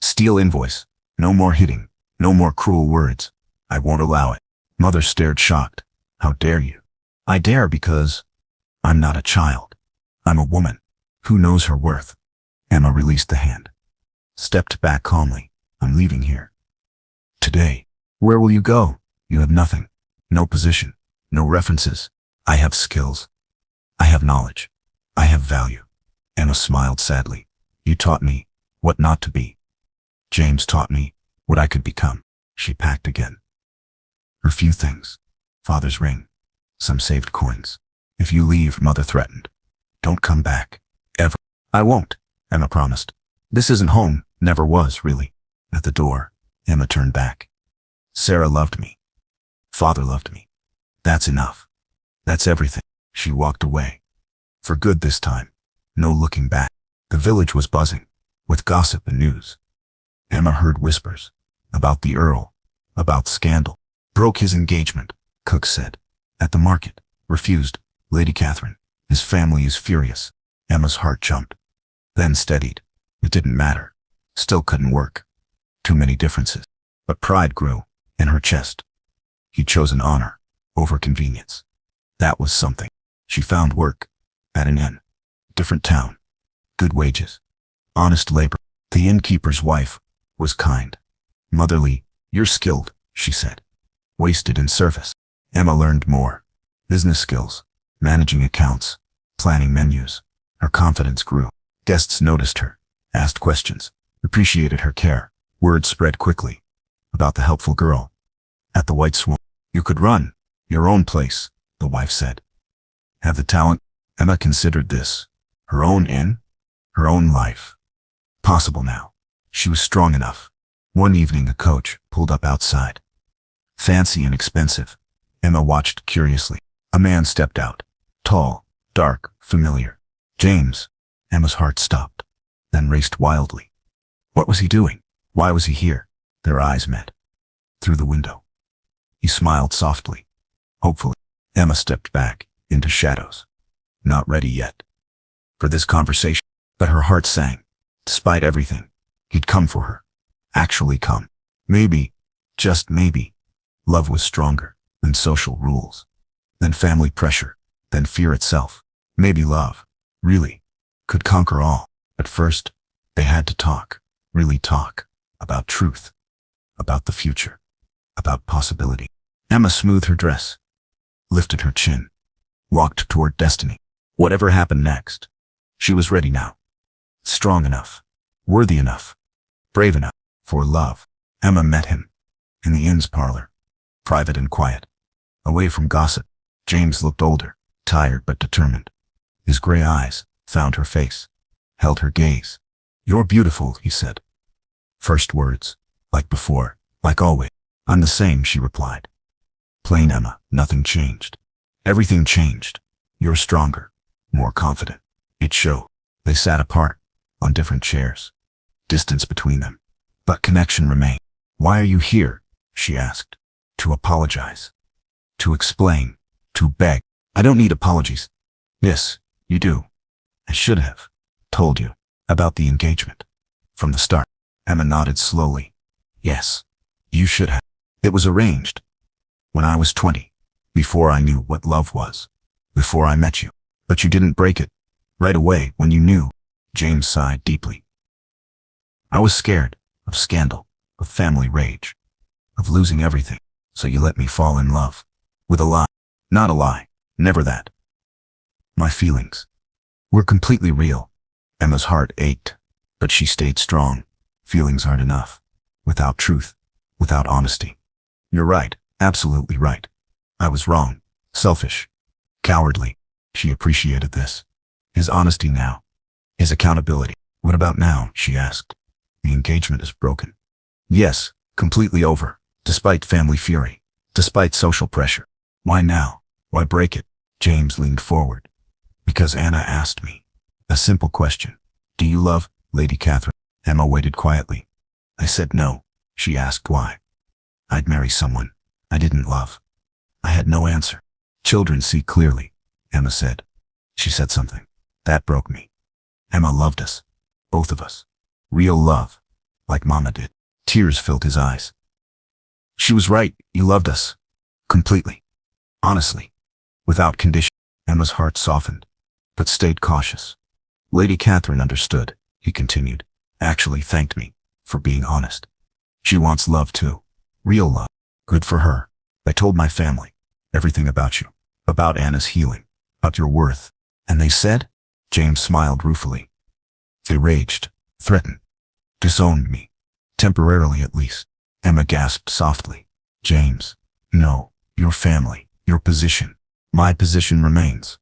Steal invoice. No more hitting. No more cruel words. I won't allow it. Mother stared shocked. How dare you? I dare because I'm not a child. I'm a woman who knows her worth. Emma released the hand. Stepped back calmly. I'm leaving here. Today. Where will you go? You have nothing. No position. No references. I have skills. I have knowledge. I have value. Emma smiled sadly. You taught me what not to be. James taught me what I could become. She packed again. Her few things. Father's ring. Some saved coins. If you leave, Mother threatened. Don't come back. Ever. I won't, Emma promised. This isn't home. Never was, really. At the door, Emma turned back. Sarah loved me. Father loved me. That's enough. That's everything. She walked away. For good this time. No looking back. The village was buzzing with gossip and news. Emma heard whispers about the Earl, about scandal. Broke his engagement, Cook said. At the market. Refused. Lady Catherine. His family is furious. Emma's heart jumped. Then steadied. It didn't matter. Still couldn't work. Too many differences. But pride grew in her chest. He'd chosen honor over convenience. That was something. She found work at an inn. Different town. Good wages. Honest labor. The innkeeper's wife was kind. Motherly. You're skilled, she said. Wasted in service. Emma learned more. Business skills. Managing accounts. Planning menus. Her confidence grew. Guests noticed her. Asked questions. Appreciated her care. Word spread quickly. About the helpful girl. At the White Swan. You could run your own place, the wife said. Have the talent. Emma considered this. Her own inn. Her own life. Possible now. She was strong enough. One evening a coach pulled up outside. Fancy and expensive. Emma watched curiously. A man stepped out. Tall, dark, familiar. James. Emma's heart stopped. Then raced wildly. What was he doing? Why was he here? Their eyes met. Through the window. He smiled softly. Hopefully. Emma stepped back into shadows. Not ready yet for this conversation. But her heart sang. Despite everything, he'd come for her. Actually come. Maybe, just maybe, love was stronger than social rules, than family pressure, than fear itself. Maybe love, really, could conquer all. But first, they had to talk, really talk, about truth, about the future, about possibility. Emma smoothed her dress, lifted her chin, walked toward destiny. Whatever happened next, she was ready now. Strong enough, worthy enough, brave enough for love. Emma met him in the inn's parlor, private and quiet, away from gossip. James looked older, tired but determined. His gray eyes found her face, held her gaze. You're beautiful, he said. First words, like before, like always. I'm the same, she replied. Plain Emma, nothing changed. Everything changed. You're stronger, more confident. It showed. They sat apart, on different chairs. Distance between them. But connection remained. Why are you here? She asked. To apologize. To explain. To beg. I don't need apologies. Yes, you do. I should have told you about the engagement. From the start. Emma nodded slowly. Yes, you should have. It was arranged. When I was 20. Before I knew what love was. Before I met you. But you didn't break it. Right away when you knew. James sighed deeply. I was scared of scandal, of family rage, of losing everything. So you let me fall in love. With a lie. Not a lie. Never that. My feelings were completely real. Emma's heart ached, but she stayed strong. Feelings aren't enough. Without truth. Without honesty. You're right. Absolutely right. I was wrong. Selfish. Cowardly. She appreciated this. His honesty now. His accountability. What about now? She asked. The engagement is broken. Yes, completely over. Despite family fury. Despite social pressure. Why now? Why break it? James leaned forward. Because Anna asked me. A simple question. Do you love Lady Catherine? Emma waited quietly. I said no. She asked why. I'd marry someone I didn't love. I had no answer. Children see clearly, Emma said. She said something. That broke me. Emma loved us. Both of us. Real love. Like Mama did. Tears filled his eyes. She was right. You loved us. Completely. Honestly. Without condition. Emma's heart softened, but stayed cautious. Lady Catherine understood, he continued. Actually thanked me for being honest. She wants love too. Real love. Good for her. I told my family everything about you, about Anna's healing, about your worth. And they said? James smiled ruefully. They raged, threatened, disowned me. Temporarily at least. Emma gasped softly. James, no, your family, your position. My position remains.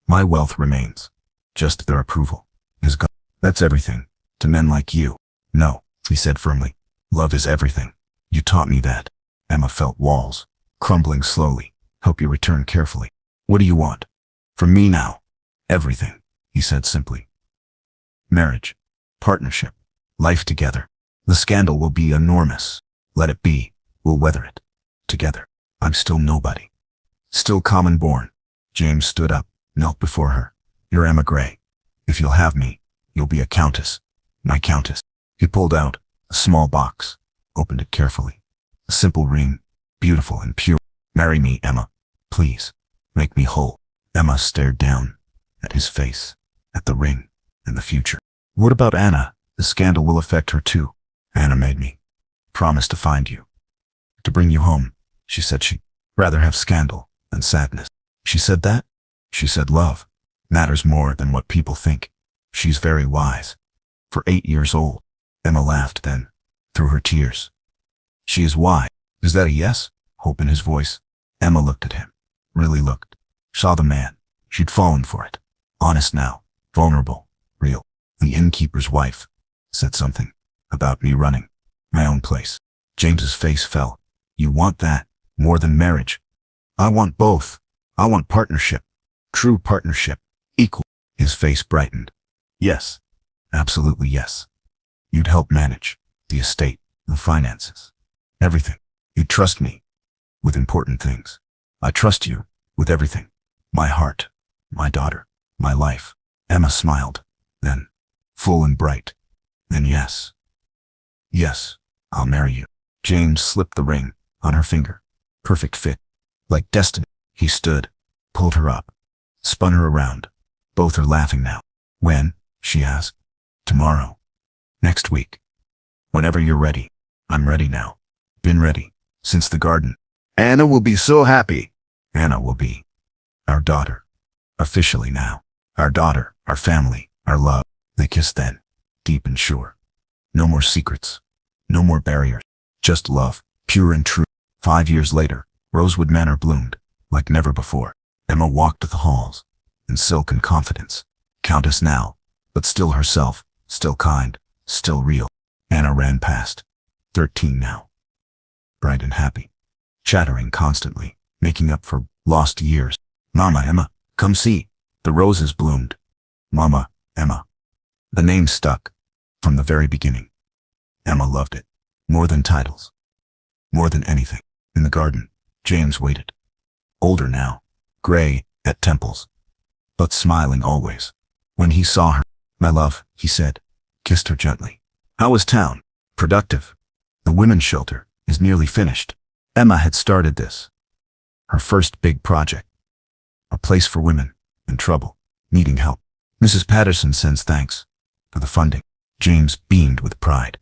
My wealth remains. Just their approval is gone. That's everything. To men like you. No, he said firmly. Love is everything. You taught me that. Emma felt walls crumbling slowly. Hope you return carefully. What do you want? From me now? Everything, he said simply. Marriage. Partnership. Life together. The scandal will be enormous. Let it be. We'll weather it. Together. I'm still nobody. Still common born. James stood up, knelt before her. You're Emma Gray. If you'll have me, you'll be a countess. My countess. He pulled out a small box, opened it carefully. A simple ring, beautiful and pure. Marry me, Emma. Please. Make me whole. Emma stared down at his face, at the ring, and the future. What about Anna? The scandal will affect her too. Anna made me promise to find you, to bring you home. She said she'd rather have scandal than sadness. She said that? She said love matters more than what people think. She's very wise. For 8 years old. Emma laughed then, through her tears. She is wise. Is that a yes? Hope in his voice. Emma looked at him. Really looked. Saw the man. She'd fallen for it. Honest now. Vulnerable. Real. The innkeeper's wife said something about me running my own place. James's face fell. You want that more than marriage? I want both. I want partnership. True partnership. Equal. His face brightened. Yes. Absolutely yes. You'd help manage the estate, the finances, everything. You'd trust me with important things. I trust you with everything. My heart, my daughter, my life. Emma smiled. Then, full and bright. Then yes. Yes, I'll marry you. James slipped the ring on her finger. Perfect fit. Like destiny. He stood, pulled her up, spun her around. Both are laughing now. When? She asked. Tomorrow. Next week. Whenever you're ready. I'm ready now. Been ready. Since the garden. Anna will be so happy. Anna will be our daughter. Officially now. Our daughter, our family, our love. They kissed then. Deep and sure. No more secrets. No more barriers. Just love. Pure and true. 5 years later, Rosewood Manor bloomed. Like never before. Emma walked the halls. In silk and confidence. Countess now. But still herself. Still kind. Still real. Anna ran past. 13 now. bright and happy, chattering constantly, making up for lost years. Mama, Emma, come see. The roses bloomed. Mama, Emma. The name stuck from the very beginning. Emma loved it, more than titles, more than anything. In the garden, James waited. Older now, gray at temples, but smiling always. When he saw her, "My love," he said, kissed her gently. "How was town?" "Productive. The women's shelter is nearly finished." Emma had started this, her first big project. A place for women in trouble, needing help. "Mrs. Patterson sends thanks for the funding." James beamed with pride.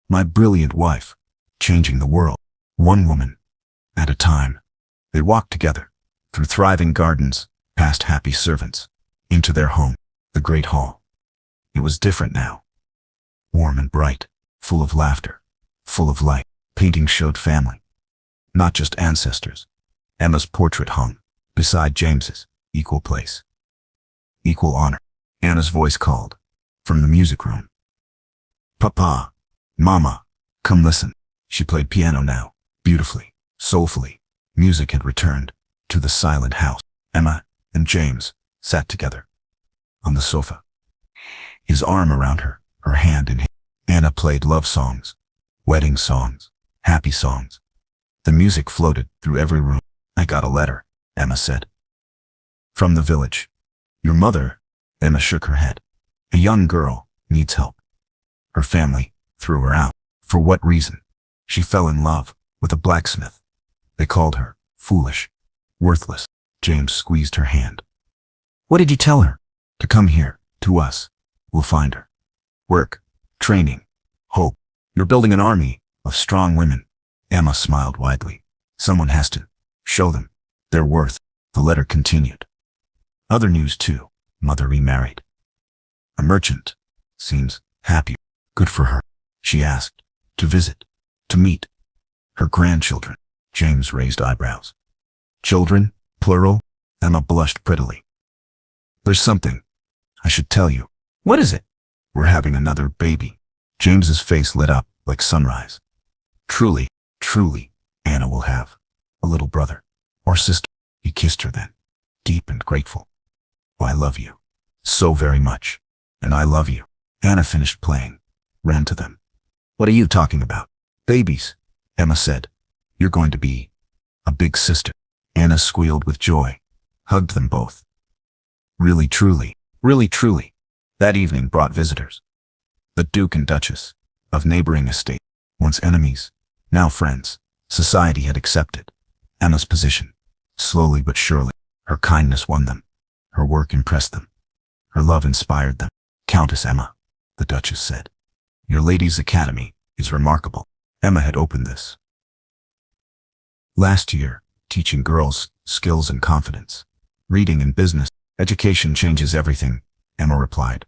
"My brilliant wife, changing the world, one woman at a time." They walked together, through thriving gardens, past happy servants, into their home, the great hall. It was different now. Warm and bright, full of laughter, full of light. Paintings showed family, not just ancestors. Emma's portrait hung beside James's, equal place, equal honor. Anna's voice called from the music room. "Papa, Mama, come listen." She played piano now, beautifully, soulfully. Music had returned to the silent house. Emma and James sat together on the sofa, his arm around her, her hand in his. Anna played love songs, wedding songs, happy songs. The music floated through every room. "I got a letter," Emma said. "From the village." "Your mother?" Emma shook her head. "A young girl needs help. Her family threw her out." "For what reason?" "She fell in love with a blacksmith. They called her foolish, worthless." James squeezed her hand. "What did you tell her?" "To come here, to us. We'll find her. Work, training, hope. You're building an army of strong women." Emma smiled widely. "Someone has to show them their worth." The letter continued. "Other news too. Mother remarried. A merchant. Seems happy." "Good for her." She asked to visit, to meet her grandchildren. James raised eyebrows. "Children, plural?" Emma blushed prettily. "There's something I should tell you." "What is it?" "We're having another baby." James's face lit up like sunrise. Truly, Anna will have a little brother or sister." He kissed her then, deep and grateful. "Oh, I love you so very much. And I love you." Anna finished playing, ran to them. "What are you talking about?" "Babies," Emma said. "You're going to be a big sister." Anna squealed with joy, hugged them both. Really truly. That evening brought visitors. The Duke and Duchess of neighboring estates, once enemies, now friends. Society had accepted Emma's position. Slowly but surely, her kindness won them. Her work impressed them. Her love inspired them. "Countess Emma," the Duchess said, "your Ladies' Academy is remarkable." Emma had opened this last year, teaching girls skills and confidence, reading and business. "Education changes everything," Emma replied.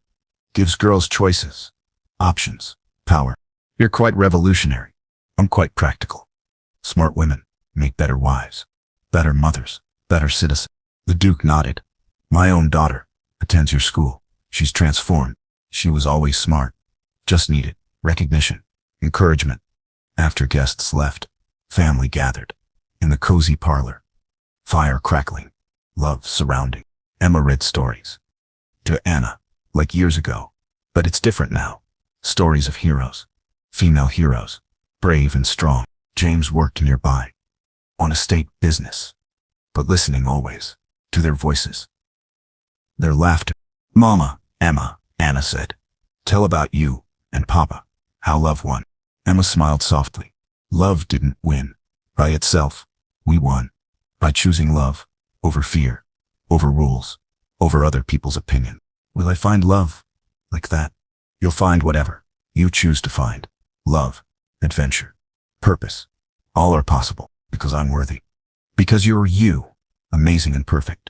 "Gives girls choices, options, power." "You're quite revolutionary." "I'm quite practical. Smart women make better wives, better mothers, better citizens." The Duke nodded. "My own daughter attends your school. She's transformed. She was always smart, just needed recognition, encouragement." After guests left, family gathered in the cozy parlor, fire crackling, love surrounding. Emma read stories to Anna, like years ago, but it's different now. Stories of heroes, female heroes, brave and strong. James worked nearby, on estate business, but listening always to their voices, their laughter. "Mama, Emma," Anna said, "tell about you and Papa, how love won." Emma smiled softly. "Love didn't win by itself. We won by choosing love over fear, over rules, over other people's opinion." "Will I find love like that?" "You'll find whatever you choose to find. Love, adventure, purpose, all are possible because I'm worthy. Because you're you, amazing and perfect,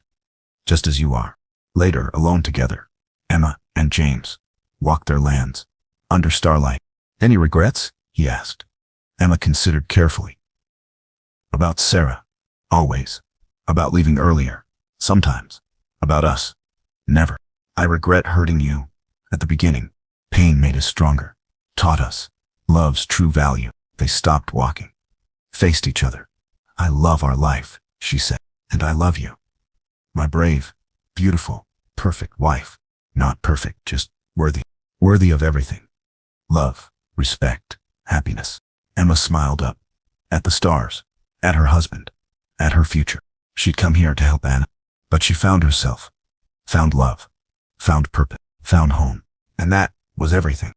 just as you are." Later, alone together, Emma and James walked their lands under starlight. "Any regrets?" he asked. Emma considered carefully. "About Sarah, always. About leaving earlier, sometimes. About us, never. I regret hurting you at the beginning. Pain made us stronger, taught us love's true value." They stopped walking, faced each other. I love our life, she said. And I love you. My brave, beautiful, perfect wife. Not perfect, just worthy. Worthy of everything. Love, respect, happiness. Emma smiled up. At the stars. At her husband. At her future. She'd come here to help Anna. But she found herself. Found love. Found purpose. Found home. And that was everything.